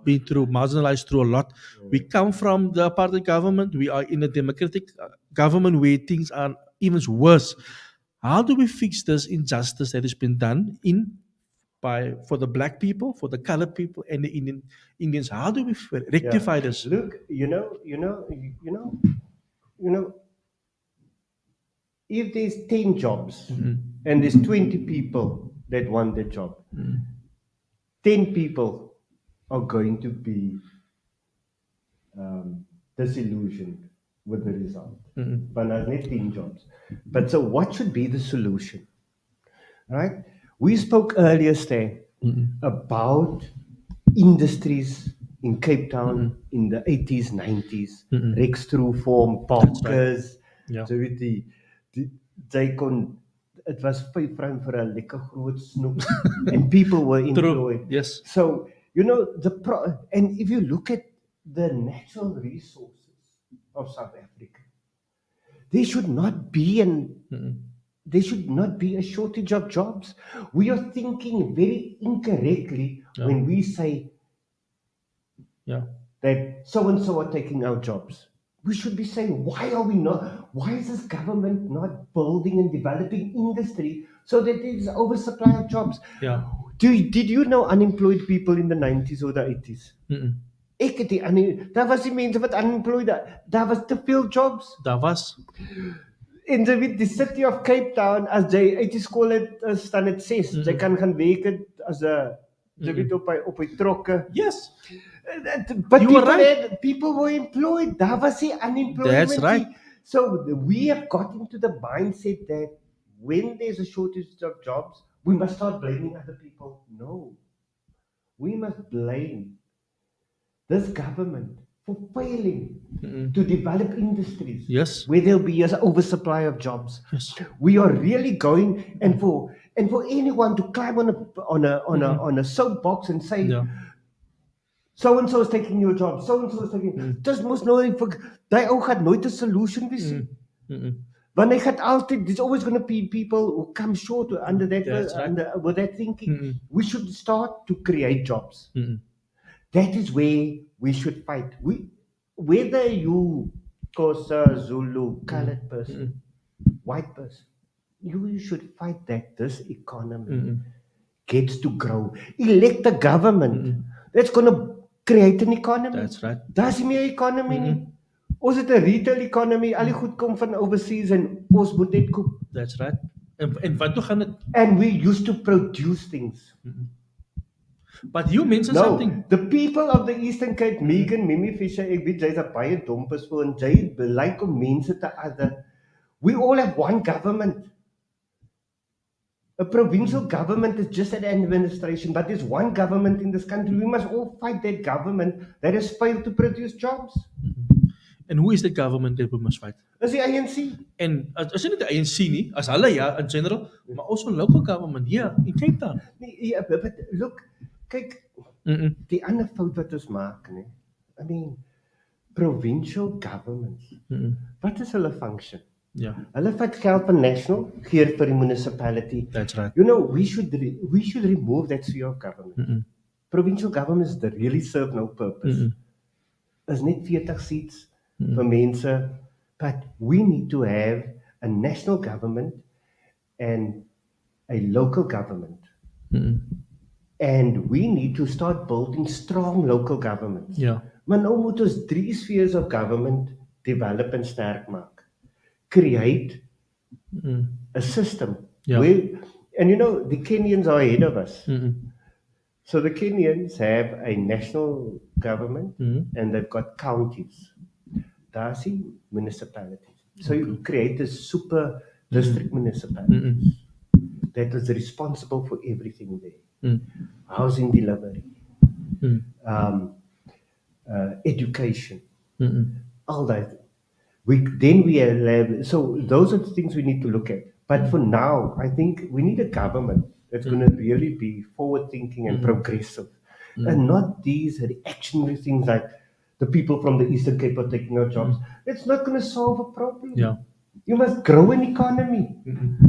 been through, marginalized through a lot. We come from the apartheid government. We are in a democratic government where things are even worse. How do we fix this injustice that has been done for the black people, for the colored people, and the Indians? How do we rectify this? Look, if there's 10 jobs and there's 20 people that want the job, 10 people are going to be disillusioned with the result. But there's not 10 jobs. But so what should be the solution? Right? We spoke earlier, Stan, about industries in Cape Town in the 80s, 90s. Rex Trueform, Parkers, so they kon, it was £5 for a lekker groot snoep, and people were employed. Yes. So, and if you look at the natural resources of South Africa, there should not be a shortage of jobs. We are thinking very incorrectly when we say that so and so are taking our jobs. We should be saying, why is this government not building and developing industry so that there is oversupply of jobs? Yeah. Did you know unemployed people in the 90s or the 80s? Daar was die mense wat unemployed, daar was te veel jobs. Daar was. In the city of Cape Town, as jy uit die skool het, staan het 6. Jy kan gaan werk as 'n op die trokke. Yes. But You were right. people were employed. Daar was die unemployment. That's right. So we have got into the mindset that when there's a shortage of jobs, we must start blaming other people. No. We must blame this government for failing to develop industries. Yes. Where there'll be an oversupply of jobs. Yes. We are really going, and for anyone to climb on a soapbox and say, so and so is taking your job, so and so is taking. Dis mos nooit vir daai ou gaan nooit 'n solution wees. Want hy gaan altyd, there's always going to be people who come short under that with that thinking. We should start to create jobs. That is where we should fight. Whether you Xhosa, Zulu, colored person, white person, you should fight that this economy gets to grow. Elect a government that's going to create an economy. That's right. Daar's nie meer economy nie. Ons het 'n retail economy. Al die goed kom van overseas en ons moet net koop. That's right. En wat toe gaan dit? And we used to produce things. But you mentioned something. The people of the Eastern Cape, Megan, Mimi Fisher, ek weet jy's 'n baie dom persoon. Jy belyk om mense te adder. We all have one government. A provincial government is just an administration, but there's one government in this country. We must all fight that government that has failed to produce jobs. And who is the government that we must fight? Is die ANC. En as nie die ANC nie, as hulle in general, maar also local government here in Cape Town. Nee, but look, kyk, die ander fout wat ons maak, nee. I mean, provincial governments. Wat is hulle function? Yeah. Hulle vat geld van national, gee vir die municipality. That's right. You know, we should remove that sphere of government. Provincial governments that really serve no purpose. Is net 40 seats vir mense, but we need to have a national government and a local government. And we need to start building strong local governments. Yeah. Maar nou moet ons 3 spheres of government develop en sterk maak. Create a system where, and you know, the Kenyans are ahead of us. So the Kenyans have a national government and they've got counties. That's the municipalities. So you create a super district municipalities that is responsible for everything there. Housing delivery, education, all that. Then we have, so those are the things we need to look at. But for now, I think we need a government that's going to really be forward thinking and progressive, and not these reactionary things like the people from the Eastern Cape are taking our jobs. It's not going to solve a problem. Yeah. You must grow an economy.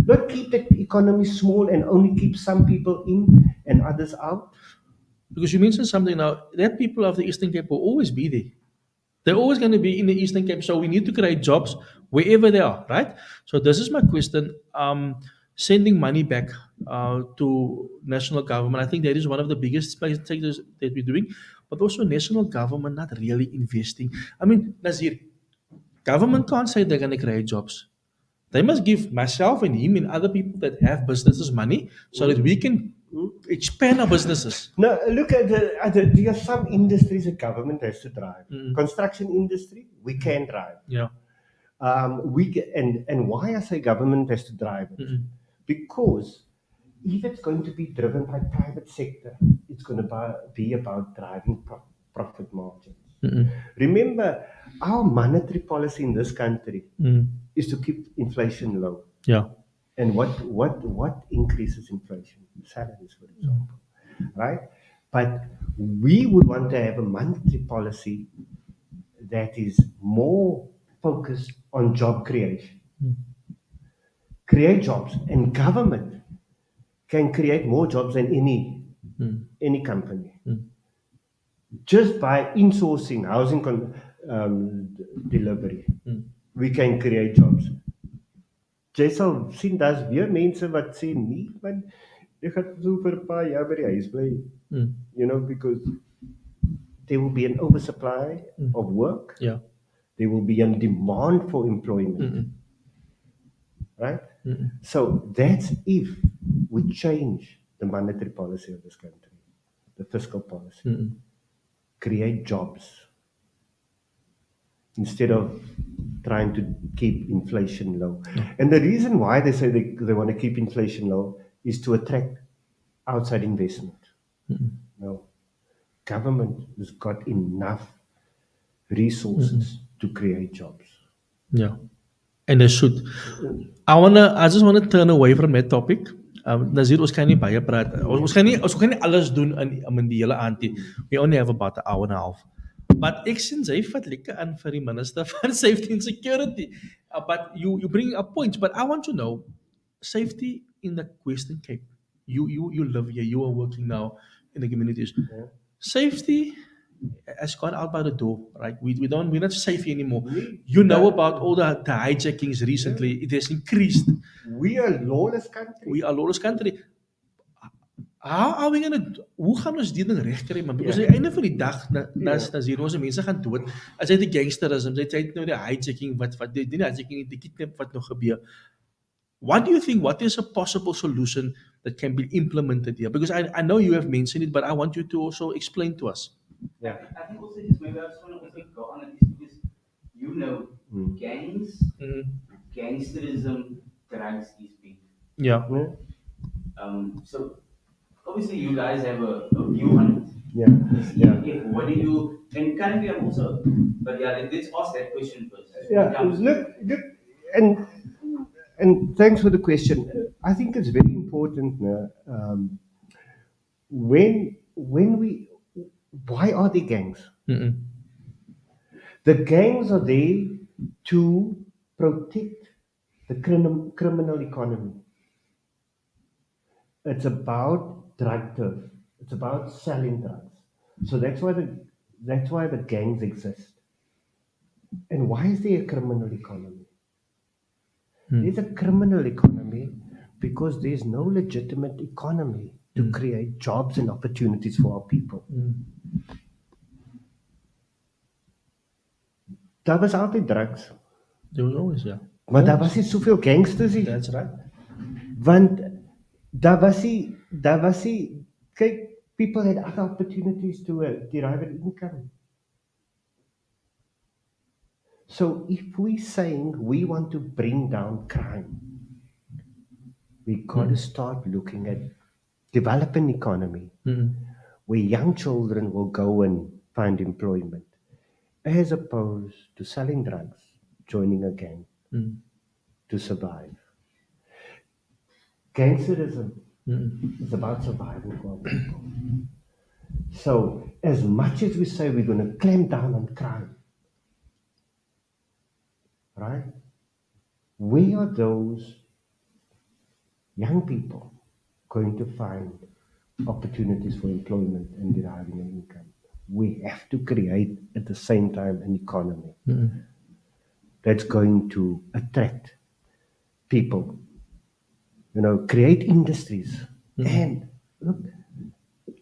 Don't keep the economy small and only keep some people in and others out. Because you mentioned something now, that people of the Eastern Cape will always be there. They're always going to be in the Eastern Cape, so we need to create jobs wherever they are, right? So this is my question. Sending money back to national government, I think that is one of the biggest things that we're doing, but also national government not really investing. I mean, Nazir, government can't say they're going to create jobs. They must give myself and him and other people that have businesses money so that we can expand our businesses. Now, look at there are some industries the government has to drive. Construction industry, we can drive. Yeah. And why I say government has to drive it? Because if it's going to be driven by private sector, it's going to be about driving profit margins. Remember, our monetary policy in this country is to keep inflation low. Yeah. And what increases inflation? Salaries, for example, right? But we would want to have a monetary policy that is more focused on job creation. Create jobs, and government can create more jobs than any company. Just by insourcing housing delivery, we can create jobs. Jy sal sien daar's weer mense wat sê nee, man, jy gaan so vir 'n paar jaar by die huis bly. You know, because there will be an oversupply of work. Yeah. There will be a demand for employment. Right? So that's if we change the monetary policy of this country, the fiscal policy, create jobs instead of trying to keep inflation low. And the reason why they say they want to keep inflation low is to attract outside investment. No. Government has got enough resources to create jobs. Yeah. And they should. I just wanna turn away from that topic. Nazir, ons kan nie baie praat. Ons kan nie alles doen in die hele aand nie. We only have about an hour and a half. But ek sien sy vat lekker aan vir die minister van safety and security. But you bring up points, but I want to know safety in the Western Cape. You live here, you are working now in the communities. Yeah. Safety has gone out by the door, right? We're not safe anymore. You know about all the hijackings recently. It has increased. We are a lawless country. We are a lawless country. How are we gonna hoe gaan ons die ding regkry man? Because aan die einde van die dag dan hier ons mense gaan dood. As jy die gangsterisme, jy het nou die hijacking wat die hijacking die kidnap wat nog gebeur. What do you think? What is a possible solution that can be implemented here? Because I know you have mentioned it, but I want you to also explain to us. Yeah. I think also just maybe I just want to also go on at this because you know gangs, gangsterism, drugs is big. Yeah. So obviously you guys have a view on it. Yeah. Okay, what do you and currently I'm also but yeah, let's ask that question first. Yeah. Look, and thanks for the question. I think it's very important when we why are they gangs? The gangs are there to protect the criminal economy. It's about drug turf. It's about selling drugs. So that's why the gangs exist. And why is there a criminal economy? There's a criminal economy because there's no legitimate economy to create jobs and opportunities for our people. Daar was altyd drugs. There was always, yeah. Maar daar was nie soveel gangsters nie. That's right. Want daar was nie kyk, people had other opportunities to derive an income. So if we're saying we want to bring down crime, we got to start looking at developing economy where young children will go and find employment as opposed to selling drugs, joining a gang to survive. Gangsterism It's about survival for our people. So, as much as we say we're going to clamp down on crime, right? Where are those young people going to find opportunities for employment and deriving an income? We have to create at the same time an economy that's going to attract people, create industries. And look,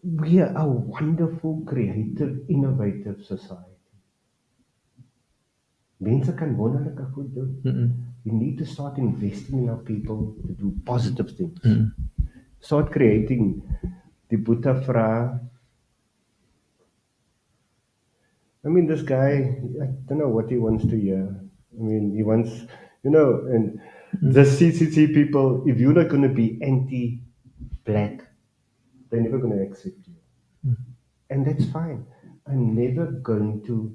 we are a wonderful, creative, innovative society. Mense kan wonderlike goed doen. We need to start investing in our people to do positive things. Start creating the Buddha Fra. I mean, this guy, I don't know what he wants to hear. I mean, he wants, and the CCC people, if you're not going to be anti-black, they're never going to accept you. And that's fine. I'm never going to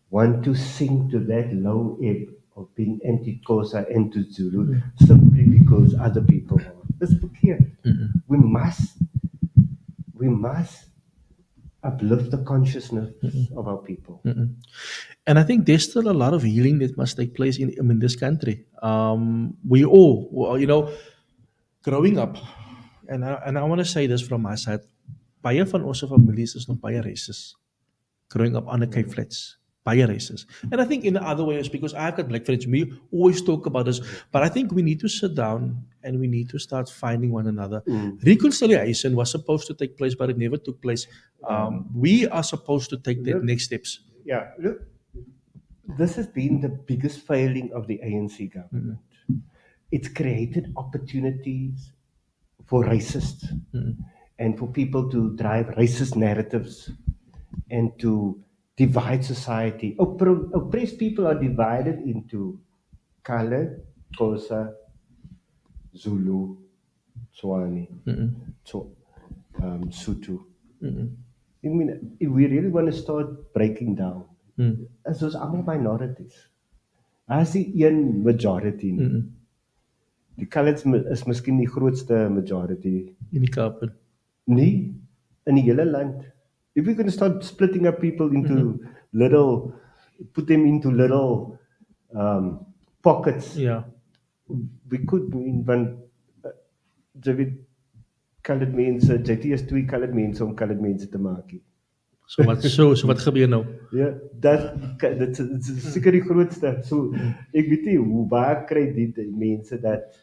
want to sink to that low ebb of being anti-Xhosa, anti-Zulu, simply because other people are. Let's look here. We must uplift the consciousness of our people. And I think there's still a lot of healing that must take place in this country. We all, growing up, and I want to say this from my side, baie van ons families is nog baie racist. Growing up on the Cape Flats, baie racist. And I think in the other ways, because I've got black friends, we always talk about this, but I think we need to sit down and we need to start finding one another. Reconciliation was supposed to take place, but it never took place. We are supposed to take the next steps. Yeah, look, this has been the biggest failing of the ANC government. It's created opportunities for racists and for people to drive racist narratives and to divide society. Oppressed people are divided into Kale, Xhosa, Zulu, Tswana, Sotho. I mean, if we really want to start breaking down, as those are minorities. As die een majority nie. Die Coloureds is miskien die grootste majority. In die Kaap. Nee, in die hele land. If we're going to start splitting up people into little, put them into little pockets, we could, want coloured mense, JT is 2 coloured mense om coloured mense te maak. So wat gebeur nou? Ja, dit is seker die grootste. So ek weet nie hoe waar kry die mense dat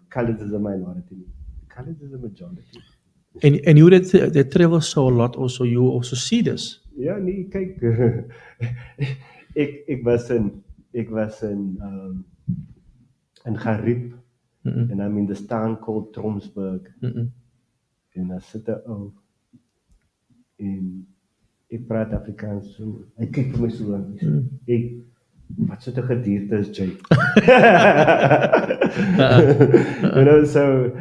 coloured is a minority. Coloured is a majority. And you that travel so a lot also, you also see this. Ja, nee, kyk. ek was in Gariep. And I'm in the town called Tromsburg. En daar sit 'n ou en ek praat Afrikaans so. Hy kyk vir my so aan. Wat soort 'n gedierte is jy? So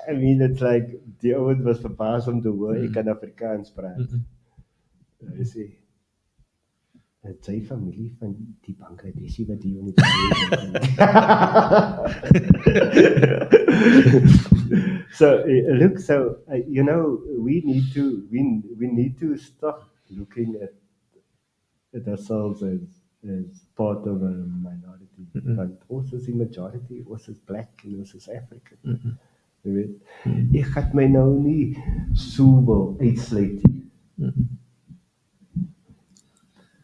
I mean, it's like die ouens was verbaas om te hoor ek kan Afrikaans praat. Hy sê het sy familie van die Bangladeshi wat die jongen So look, we need to stop looking at ourselves as part of a minority, but also as a majority, also as black and also as African. Jy weet, ek gaan my nou nie so wil uitsluit nie.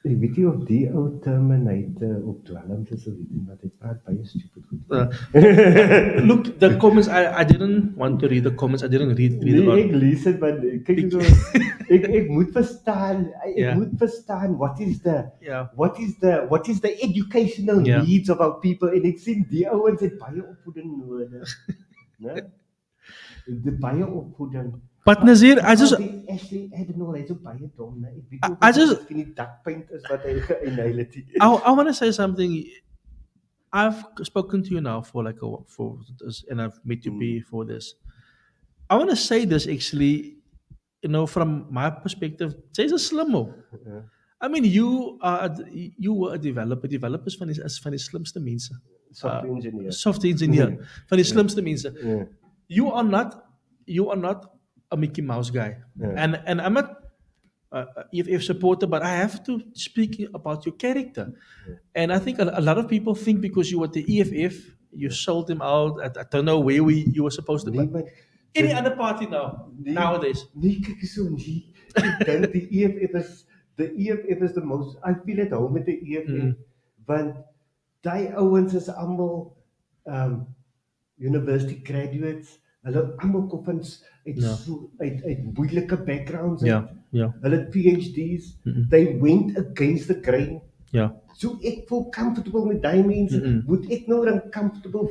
Ek weet nie of die ou terminator op dwelms is of iets, maar hy praat baie stupid goed. Look, the comments, I didn't want to read the comments, I didn't read about. Ek lees dit, maar kyk so, ek moet verstaan, what is the educational needs of our people, en ek sien die ouens het baie opvoeding nodig. Né? Die baie opvoeding. But Nazir, I just Ashley Adnall is ook baie dom, né? Ek weet nie die dakpaint is wat hy geëinheil het. I want to say something. I've spoken to you now for this, and I've met you before this. I want to say this actually, from my perspective, jy's 'n slimmo. I mean, you were a developer. Developers van die slimste mense. Software engineer. Software engineer van die slimste mense. you are not a Mickey Mouse guy, and I'm not EFF supporter, but I have to speak about your character. And I think a lot of people think because you were the EFF, you sold them out. I don't know where you were supposed to. Nee, But maar any dis other party now nee, nowadays. nee, kyk so nie. Ek dink the EFF is the most. I feel at home met die EFF want daai ouens is almal university graduates. Hulle almal kom van uit moeilike backgrounds. Yeah, yeah, Hulle het PhDs. They went against the grain. yeah. So ek voel comfortable met daai mense. Moet ek nou dan comfortable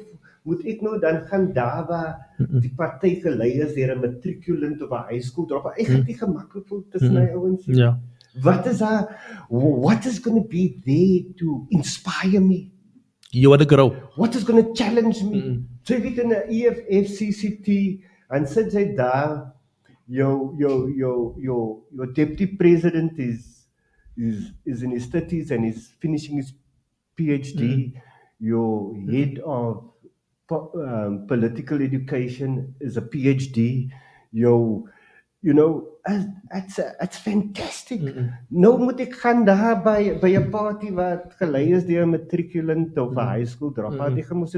moet ek nou dan gaan daar waar die party gelei is deur 'n matriculant of 'n high school dropout. Ek het nie gemaklik voel tussen my ouens. Yeah. What is going to be there to inspire me? You want to grow. What is going to challenge me? So ek weet in 'n EFF CCT en sit jy daar your deputy president is in his 30s and is finishing his PhD. Your head of political education is a PhD. It's fantastic. Nou moet ek gaan daar by 'n party wat gelei is deur 'n matriculant of 'n high school dropout. Ek gaan mos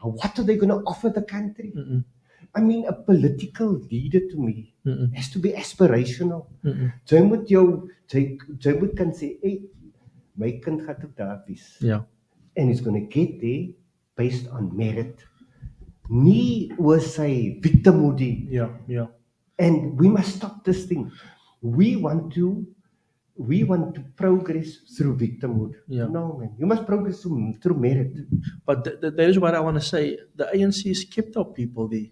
what are they going to offer the country? I mean, a political leader to me has to be aspirational. Jy moet kan sê, hey, my kind gaan tot daar wees. Yeah. And he's going to get there based on merit. Nie oor sy victimhoodie. Yeah, yeah. And we must stop this thing. We want to progress through victimhood. Yeah. No, man. You must progress through merit. But that is what I want to say. The ANC has kept our people there.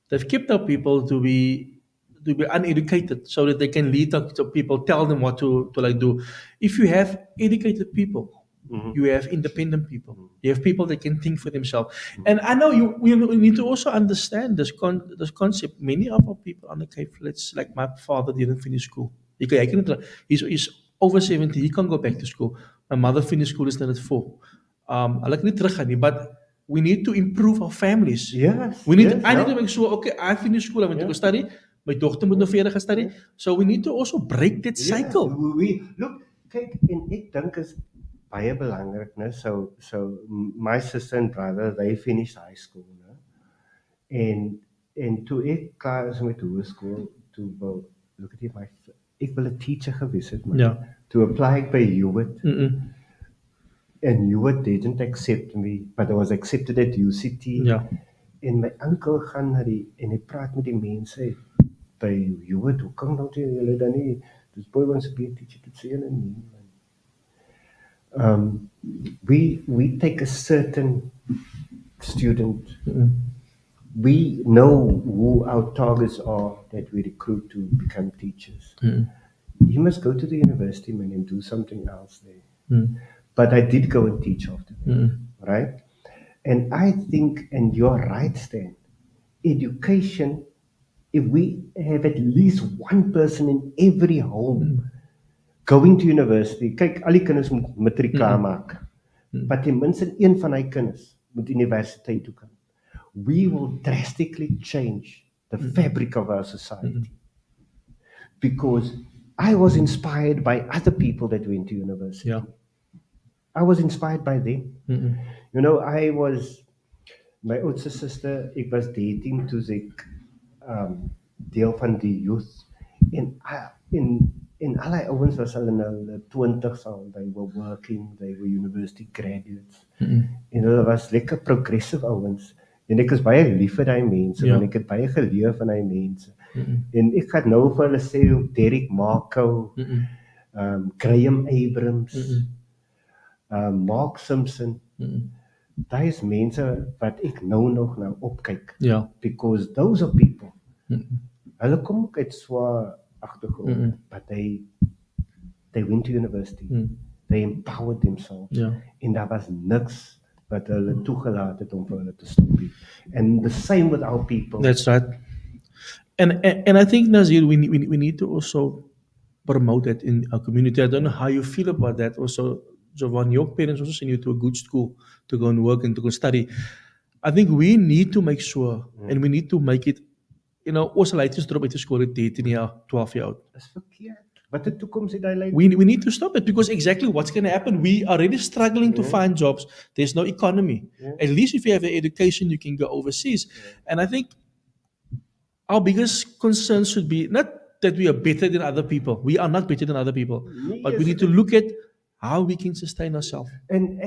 They've kept our people to be uneducated so that they can lead to people, tell them what to do. If you have educated people, you have independent people. You have people that can think for themselves. And I know we need to also understand this concept. Many of our people on the Cape Flats, like my father didn't finish school. He's over 70. He can't go back to school. My mother finished school is at 4. Hulle kan nie teruggaan nie, but we need to improve our families. Yes. I need to make sure, okay, I finish school, I want to go study. My dogter moet nog verder gaan study. So we need to also break that cycle. Look, kyk, en ek dink is baie belangrik, né? So my sister and brother, they finished high school, né? En toe ek klaar is met hoërskool, toe wou look at my ek wil 'n teacher gewees het, man. Yeah. To apply by Hewitt. And Hewitt didn't accept me, but I was accepted at UCT. Yeah. En my oom gaan na en hy praat met die mense by Hewitt, hoe kan nou julle dan nie dis boy wants to be a teacher to say nie. We take a certain student. We know who our targets are that we recruit to become teachers. You must go to the university, man, and do something else there. But I did go and teach after that, right? And I think, and you're right, Stan, education, if we have at least one person in every home going to university, kyk, al die kinders moet matriek klaar maak, but ten minste een van hy kinders moet universiteit toe kan. We will drastically change the fabric of our society. Because I was inspired by other people that went to university. Yeah. I was inspired by them. You know, my oudste suster, ek was 13 toe ek deel van die youth. En al die ouens was al in hulle 20s al, they were working, they were university graduates. En hulle was lekker progressive ouens. En ek is baie lief vir daai mense, want ek het baie geleer van daai mense. En ek gaan nou vir hulle sê hoe Derek Marco, Graham Abrams, Mark Simpson, daai is mense wat ek nou nog na opkyk. Yeah. Because those are people. Hulle kom ook uit swaar agtergrond, but they went to university. They empowered themselves. Yeah. En daar was niks wat hulle toegelaat het om vir hulle te stop. And the same with our people. That's right. And I think, Nazir, we need to also promote that in our community. I don't know how you feel about that. Also, Jovan, your parents also send you to a good school to go and work and to go study. I think we need to make sure, and we need to make it, ons leiders drop uit die skool 13 jaar, 12 jaar oud. Dis verkeerd. Wat 'n toekoms het daai lyn? We need to stop it because exactly what's going to happen, we are already struggling to find jobs. There's no economy. At least if you have an education, you can go overseas. And I think our biggest concern should be not that we are better than other people. We are not better than other people. But we need to look at how we can sustain ourselves. And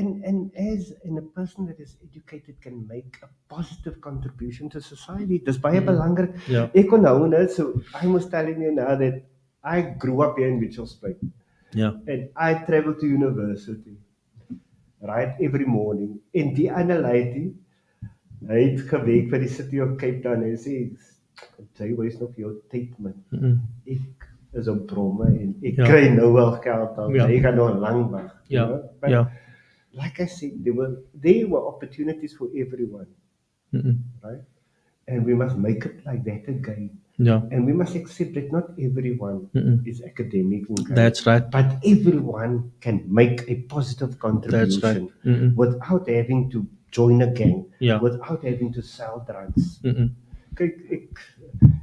as a person that is educated can make a positive contribution to society. Dis baie belangrik. Yeah. Ek onthou net, so I was telling you now that I grew up here in Mitchells Plain. Yeah. And I travel to university, right, every morning. En die ander lady, hy het gewerk vir die City of Cape Town en sê, jy wees nog jou tyd man. Ek is op bromme en ek kry nou wel geld al. Jy gaan nog lang wag. But like I said, there were opportunities for everyone. Right? And we must make it like that again. Yeah. And we must accept that not everyone is academic. That's right. But everyone can make a positive contribution. That's right. Without having to join a gang. Yeah. Without having to sell drugs. Kyk,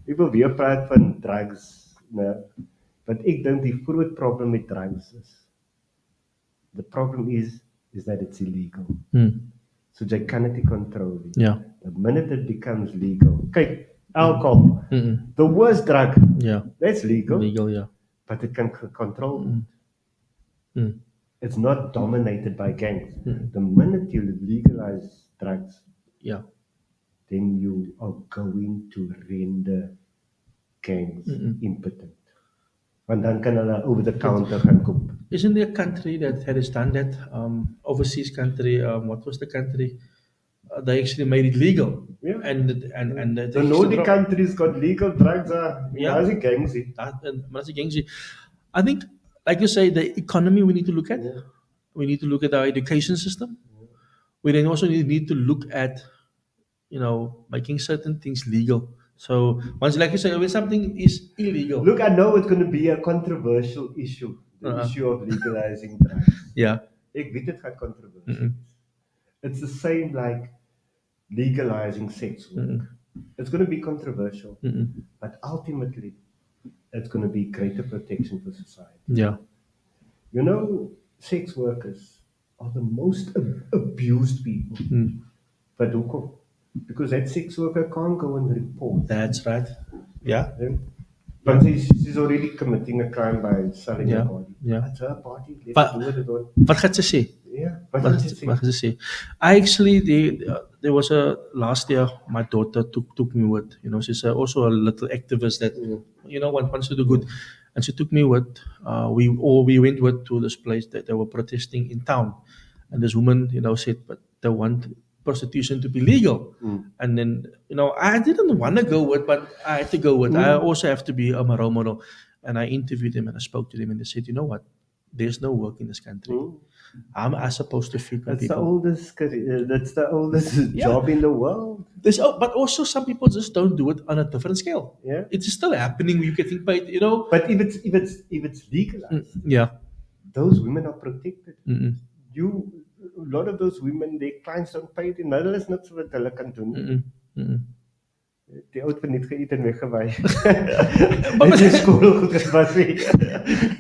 ek wil weer praat van drugs. Want ek dink die groot probleem met drugs is, the problem is that it's illegal. So jy kan dit nie control nie. Yeah. The minute it becomes legal. Kyk, alcohol, the worst drug. Yeah. That's legal. Legal, yeah. But it can control. It's not dominated by gangs. The minute you legalize drugs, Yeah. then you are going to render gangs impotent. Want dan kan hulle over the counter gaan koop. Isn't there a country that has done that? Overseas country. What was the country? They actually made it legal. Yeah. And The Nordic countries got legal drugs. Yeah. As gangs. I think, like you say, the economy we need to look at. Yeah. We need to look at our education system. We then also need to look at, making certain things legal. So once, like you say, when something is illegal. Look, I know it's going to be a controversial issue. The issue of legalizing drugs. Yeah. Ek weet dit gaan controversial. It's the same like legalizing sex work. It's going to be controversial. But ultimately, it's going to be greater protection for society. Yeah. You know, sex workers are the most abused people. But hoekom? Because that sex worker can't go and report. That's right. Yeah. But she's already committing a crime by selling her body. Yeah. That's her body. But- Do what it wants. Wat gaan sy sê? Yeah. Wat But gaan sy sê? I actually, there was last year, my daughter took me with, she's also a little activist that, wants to do good. And she took me with, we went with to this place that they were protesting in town. And this woman, said, but they want prostitution to be legal. And then, I didn't want to go with, but I had to go with. I also have to be a role model. And I interviewed them and I spoke to them and they said, you know what? There's no work in this country. How am I supposed to feed my that's people? that's the oldest job in the world. But also some people just don't do it on a different scale. Yeah. It's still happening. You getting paid, But if it's legalized, Yeah. those women are protected. Mm-mm. A lot of those women, their clients don't pay them. Hulle is net so wat hulle kan doen. Mm-mm. Mm-mm. Die oud verniet geëet en weggewaai. But- In die skool goed was nie.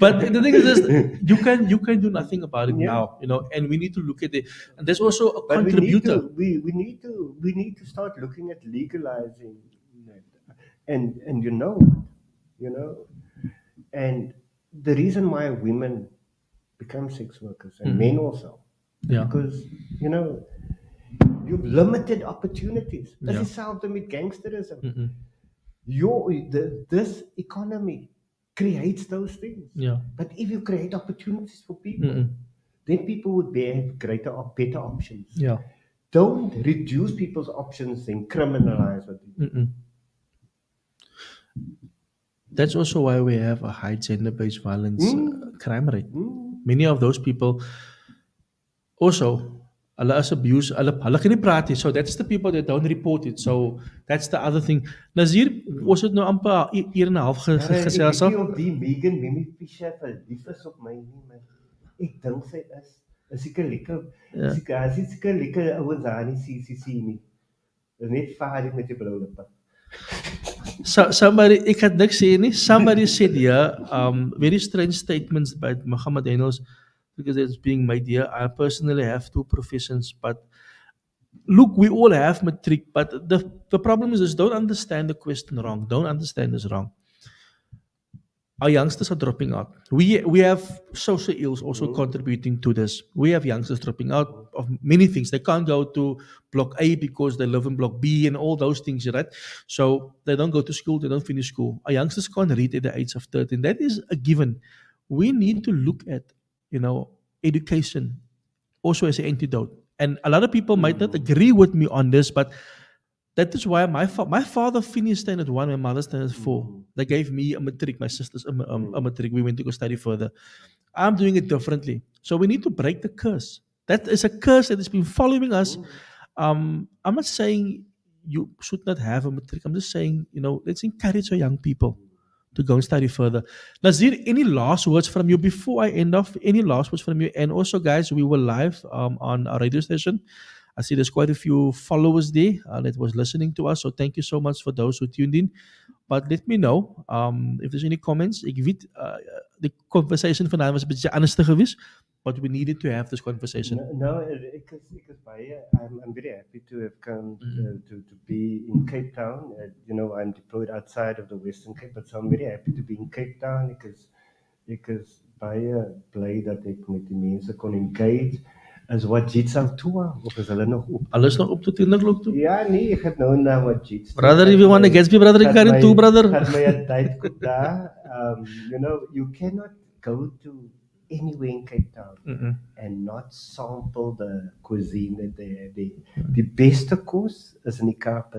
But the thing is this, you can do nothing about it now, and we need to look at it. And there's also a But contributor. we need to start looking at legalizing that. And and the reason why women become sex workers and men also, Yeah. because you've limited opportunities. Dit Ja. is dieselfde met gangsterism. Mm-mm. This economy creates those things. Yeah. But if you create opportunities for people, Mm-mm. then people would have better options. Yeah. Don't reduce people's options and criminalize what they do. Mm-mm. That's also why we have a high gender-based violence crime rate. Many of those people also, hulle is abuse, hulle kan nie praat nie. So that's the people that don't report it. So that's the other thing. Nazir, ons het nou amper 1 uur en 'n half gesels. Ek weet nie of die Megan Mimi Fisher verlief is op my nie, man. Ek dink sy is seker lekker. Ja. Seker lekker ouens daar nie sien nie. Is net vaar met die blou lippe. So, somebody, ik had niks sê nie. Somebody said here, very strange statements by Muhammad Enos because it's being made here. I personally have two professions, but look, we all have matric, but the problem is don't understand the question wrong. Don't understand this wrong. Our youngsters are dropping out. We have social ills also contributing to this. We have youngsters dropping out of many things. They can't go to block A because they live in block B and all those things, right? So they don't go to school, they don't finish school. Our youngsters can't read at the age of 13. That is a given. We need to look at, education also as an antidote. And a lot of people might not agree with me on this, but that is why my father finished standard 1, my mother standard 4. They gave me a matric, my sisters a matric. We went to go study further. I'm doing it differently. So we need to break the curse. That is a curse that has been following us. I'm not saying you should not have a matric. I'm just saying, let's encourage our young people to go and study further. Nazir, any last words from you before I end off? Any last words from you? And also, guys, we were live on our radio station. I see there's quite a few followers there that was listening to us. So thank you so much for those who tuned in. But let me know if there's any comments. Ik weet, the conversation vandaag was een beetje ernstig geweest, but we needed to have this conversation. No, because I'm very happy to have come to be in Cape Town. I'm deployed outside of the Western Cape, but so I'm very happy to be in Cape Town because baie bly dat ek met die mense kon engage. Is wat Jits aan toe of is hulle nog op? Hulle is nog op tot eindelijk toe. Ja, nee, ek het nou na wat Jits. Brother, if you want to get me, brother, ik ga in toe, brother. Gaat my 'n tyd koop daar. You cannot go to anywhere in Cape Town and not sample the cuisine that they have there. Die beste kos is in die Kaap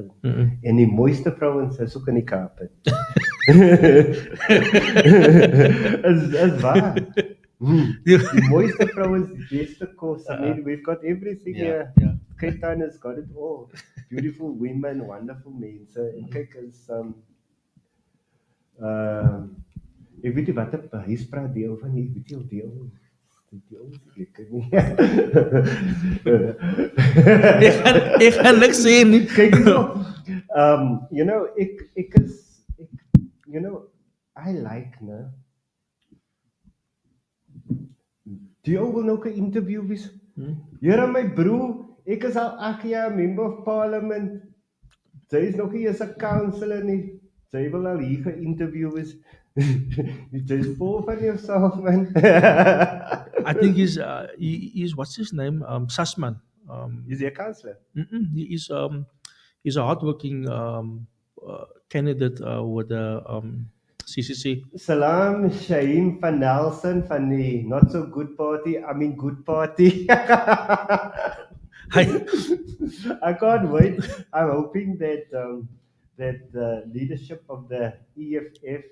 en die mooiste vrouens is ook in die Kaap. is waar. Die mooiste vrouens, die beste kos. I mean, we've got everything here. Cape Town has got it all. Beautiful women, wonderful men. So, en kyk is ek weet nie wat 'n huispraat deel van hier, weet jy of deel is lekker nie. Ek gaan niks sê nie. Kyk so. Ek is I like, né? Deel wil nou 'n interview wees. Here my broer, ek is al 8 jaar member of parliament. Sy is nog nie eens 'n councillor nie. Sy wil al hier ge-interview is. Just full van yourself, man. I think he's what's his name? Sussman. Is he a councillor? He's a hardworking candidate with the CCC. Salam Shaheen van Nelson van die Not So Good Party. I mean Good Party. Hi. I can't wait. I'm hoping that the leadership of the EFF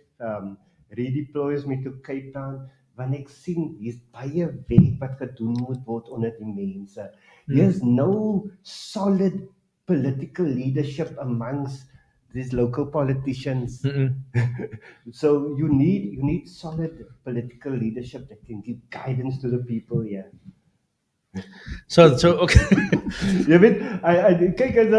redeploys me to Cape Town. Want ek sien hier's baie werk wat gedoen moet word onder die mense. There's no solid political leadership amongst these local politicians. So you need solid political leadership that can give guidance to the people here. So okay. Jy weet, kyk as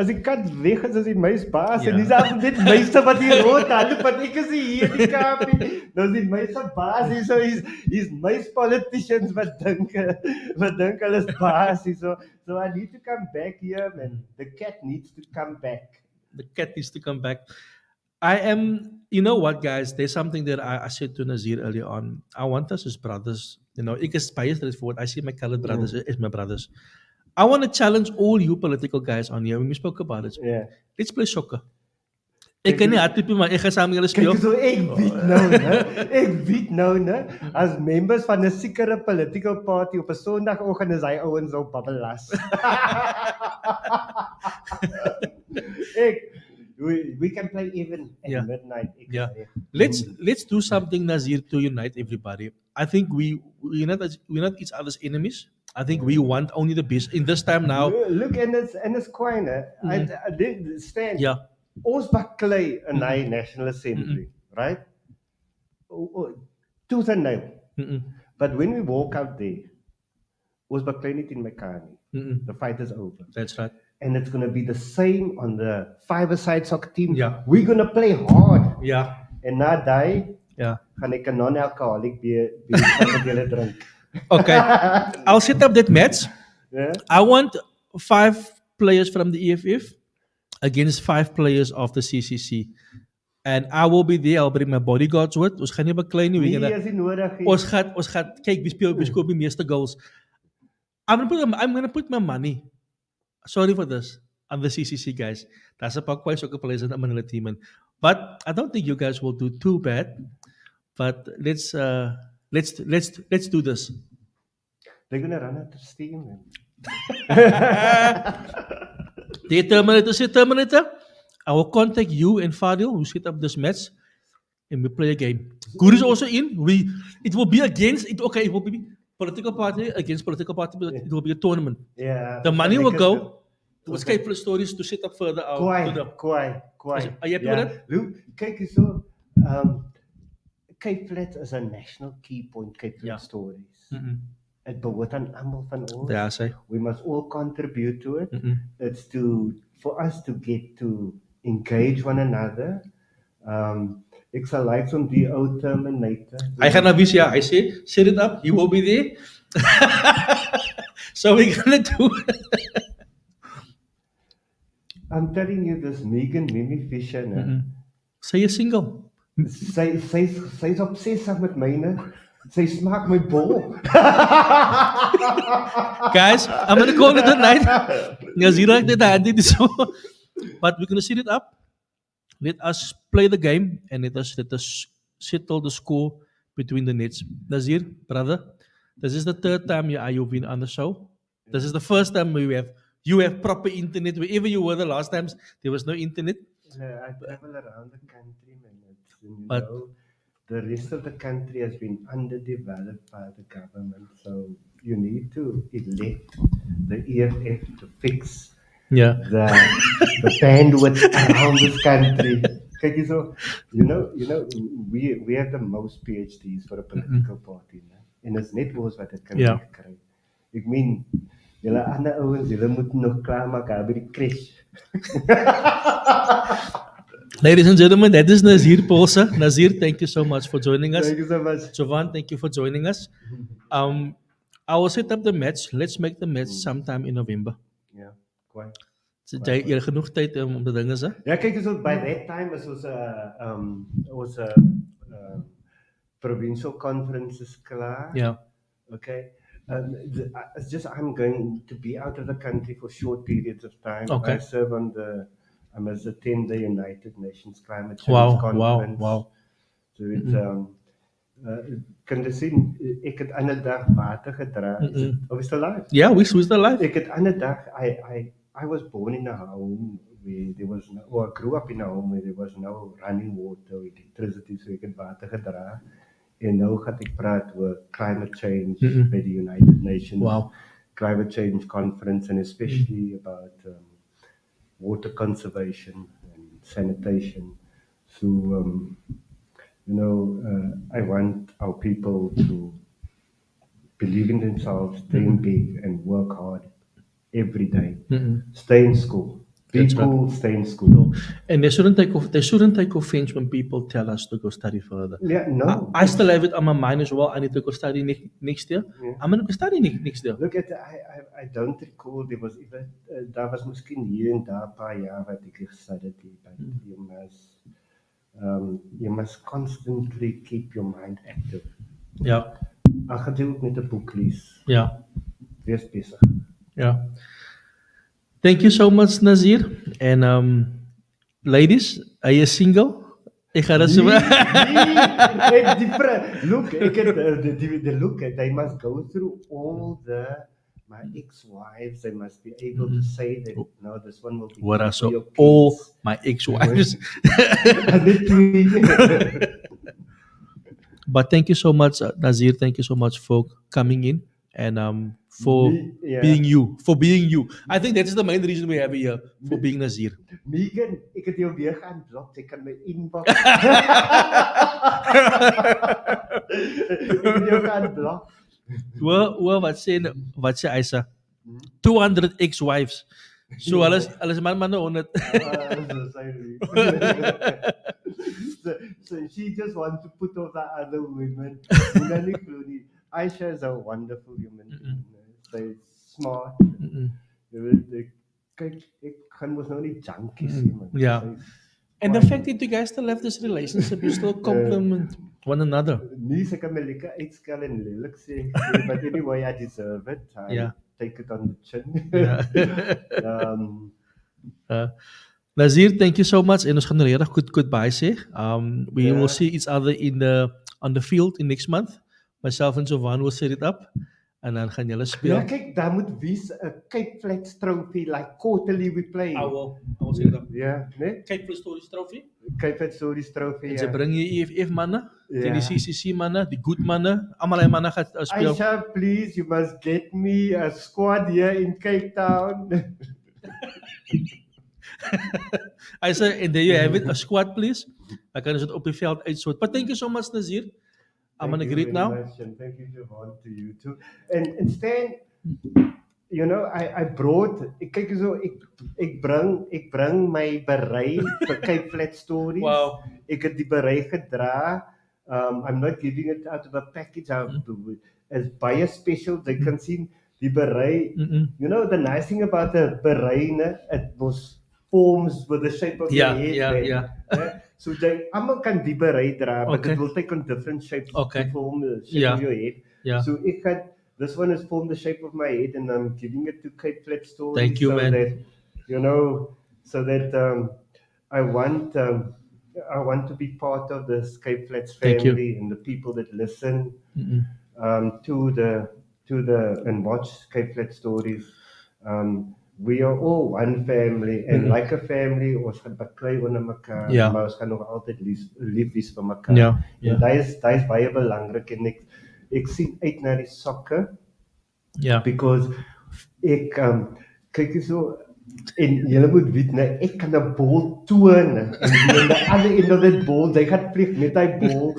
die kat weg is as die muis baas en dis al dit meeste wat hier rond hande wat ek is hier in die Kaap nie. Nou die muis se baas hier so is muis politicians wat dink hulle is baas hier so I need to come back here, man. The cat needs to come back. The cat needs to come back. You know what, guys? There's something that I said to Nazir earlier on. I want us as brothers, ek is baie straightforward. I see my colored brothers as my brothers. I want to challenge all you political guys on here. We spoke about it. Yeah. Let's play soccer. Ek kan nie hardloop maar ek gaan saam met julle speel. Kyk so ek weet nou, as members van 'n sekere political party op 'n Sondagoggend is hy ouens op babbelas. We can play even at midnight. Let's do something, Nazir, to unite everybody. I think we're not each other's enemies. I think we want only the best in this time now. Look, and it's quite. I did stand. Yeah. Ons baklei in die National Assembly, right? Tooth and nail. But when we walk out there, ons baklei nie teen mekaar nie. The fight is over. That's right. And it's going to be the same on the five-a-side soccer team. Yeah. We're going to play hard. Yeah. En na daai Yeah. gaan ek 'n non-alcoholic beer van julle drink. Okay. I'll set up that match. Yeah. I want 5 players from the EFF against 5 players of the CCC. And I will be there. I'll bring my bodyguards with. Ons gaan nie beklei nie. Nee, as jy nodig het. Ons gaan kyk wie skoor die meeste goals. I'm gonna put my money. Sorry for this. On the CCC guys. That's a paar kwai soccer players in hulle team. But I don't think you guys will do too bad. But let's do this. They're going to run out of steam. Man. The Terminator. I will contact you and Fadil who set up this match and we play a game. Guru is also in. It will be against it. Okay, it will be political party against political party, but it will be a tournament. Yeah. The money will go to escape the stories to set up further out. Kwai. Are you happy with that? Look, kyk hierso. Cape Flats is a national key point, Cape Flats stories. It behoort aan almal van ons. Ja, sê. We must all contribute to it. It's for us to get to engage one another. Ek sal like om die ou Terminator. Hy gaan na wie ja, hy sê, set it up, he will be there. So we're gonna do I'm telling you, this Megan Mimi Fisher, Sy is single. sy's obsessief met myne. Sy smaak my bol. Guys, I'm gonna call it a night. Nazira did that, so. But we're gonna set it up. Let us play the game and let us settle the score between the nets. Nazir, brother, this is the 3rd time you've been on the show. This is the first time you have proper internet. Wherever you were the last times, there was no internet. I travel around the country, man. The rest of the country has been underdeveloped by the government, so you need to elect the EFF to fix the bandwidth around this country. Kyk hierso, you know, we have the most PhDs for a political party, and it's net ons wat dit kan kry. Ek meen, julle ander ouens, julle moet nog klaar maak by die crash. Ladies and gentlemen, that is Nazir Paulsen. Nazir, thank you so much for joining us. Thank you so much. Jovan, thank you for joining us. I will set up the match. Let's make the match sometime in November. Yeah, quite. Jy het genoeg tyd om te dinge se? Ja, kyk so by that time was provincial conferences klaar. Yeah. Okay. It's just I'm going to be out of the country for short periods of time. Okay. I serve on I'm as attend the United Nations Climate Change Conference. Wow. So it's kan jy sien ek het ander dag water gedra. Are we still live? Yeah, we're still live. Ek het ander dag I was born in a home where there was no, or I grew up in a home where there was no running water, electricity, so ek het water gedra. En nou gaan ek praat oor climate change by the United Nations Climate Change Conference, and especially about water conservation and sanitation. So, I want our people to believe in themselves, dream big, and work hard every day. Stay in school. People stay in school. And they shouldn't take offense when people tell us to go study further. Yeah, no. I still have it on my mind as well. I need to go study next year. Yeah. I'm going to go study next year. Look, I don't recall there was even daar was miskien hier en daar 'n paar jaar wat ek gestudeer het, but you must constantly keep your mind active. Ja. Ag, gaan jy ook met 'n boek lees. Ja. Wees besig. Ja. Thank you so much, Nazir. And ladies, are you single? Ek gaan dat look, the look, they must go through all my ex-wives. They must be able to say that no, this one will be. What are so all my ex-wives? But thank you so much, Nazir. Thank you so much for coming in and for being you. I think that is the main reason we have you here, for being Nazir. Megan, ek het jou weer gaan blok. Ek kan my inbox. Ek het jou gaan blok. Wat sê Aisha? 200 ex-wives. So alles man 100. So sorry. so she just wants to put off the other women. Mulani Clooney. Aisha is a wonderful human being. She's smart. Ek kan mos nou nie junkies sê man. Yeah. And the fact that you guys still have this relationship, you still compliment one another. Nie se kan my lekker uitskel en lelik sê, but anyway I deserve it. I take it on the chin. Nazir, thank you so much. En ons gaan regtig goodbye sê. We will see each other on the field in next month. Myself and Jovan will set it up. En dan gaan julle speel. Ja, kyk, daar moet wees 'n Cape Flats trophy like quarterly we play. I will set it up. Ja, né? Cape Flats Stories trophy. Cape Flats Stories trophy. En ze bring die EFF manne, die CCC manne, die good manne, almal die manne gaan speel. Aisha, please, you must get me a squad here in Cape Town. I say, and there you have it, a squad please. Dan kan ons dit op die veld uitsoort. But thank you so much, Nazir. I'm gonna greet now. Thank you, Jovan, to you too. And Stan, you know, I brought. Kyk so, ek bring my berei vir Cape Flats Stories. Wow. Ek het die berei gedra. I'm not giving it out of a package. As baie special, they can see die berei. You know, the nice thing about the berei, it was forms with the shape of your head. Yeah. So jy almal kan die berei dra, but it will take on different shapes to form the shape of your head. Yeah. So this one has formed the shape of my head, and I'm giving it to Cape Flats Stories. Thank you, man. That, you know, so that I want to be part of this Cape Flats family and the people that listen to the and watch Cape Flats Stories. We are all one family, and like a family, ons gaan baklei onder mekaar, maar ons gaan nog altyd lief wees vir mekaar. En dit is baie belangrik, en ek sien uit na die sokke. Because ek kyk so, en julle moet weet, ek kan 'n bol toon, en aan die ander end of that ball, jy gaan vlieg met daai bol.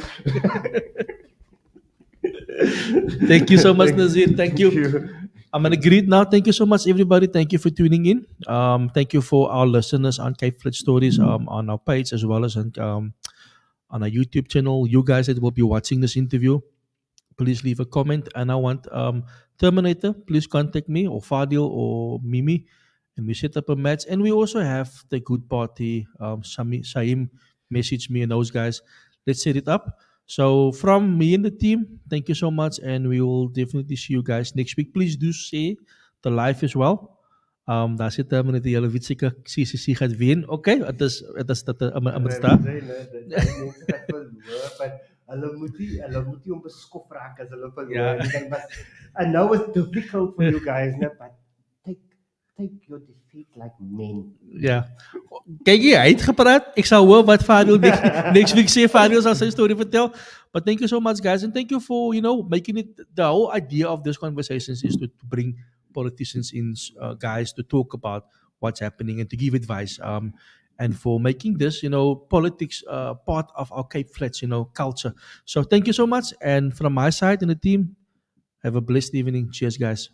Thank you so much, Nazir. Thank you. I'm going to greet now. Thank you so much, everybody. Thank you for tuning in. Thank you for our listeners on Cape Flats Stories on our page, as well as on our YouTube channel. You guys that will be watching this interview, please leave a comment. And I want Terminator, please contact me, or Fadil, or Mimi, and we set up a match. And we also have the Good Party, Saim message me and those guys. Let's set it up. So from me and the team, thank you so much, and we will definitely see you guys next week. Please do share the live as well. Daar sit met die hele witseker CCC gaat wen. Okay, het is dat met staan. Hulle moet nie onbeskof raak as hulle verloor. I know it's difficult for you guys, but take your defeat like men. Ja. Kijk jy, hy het gepraat. Ek sal hoor wat Fadil next week sê. Fadil sal sy story vertel. But thank you so much, guys, and thank you for, making it. The whole idea of this conversations is to bring politicians in, guys, to talk about what's happening and to give advice. And for making this, politics part of our Cape Flats, culture. So thank you so much. And from my side and the team, have a blessed evening. Cheers, guys.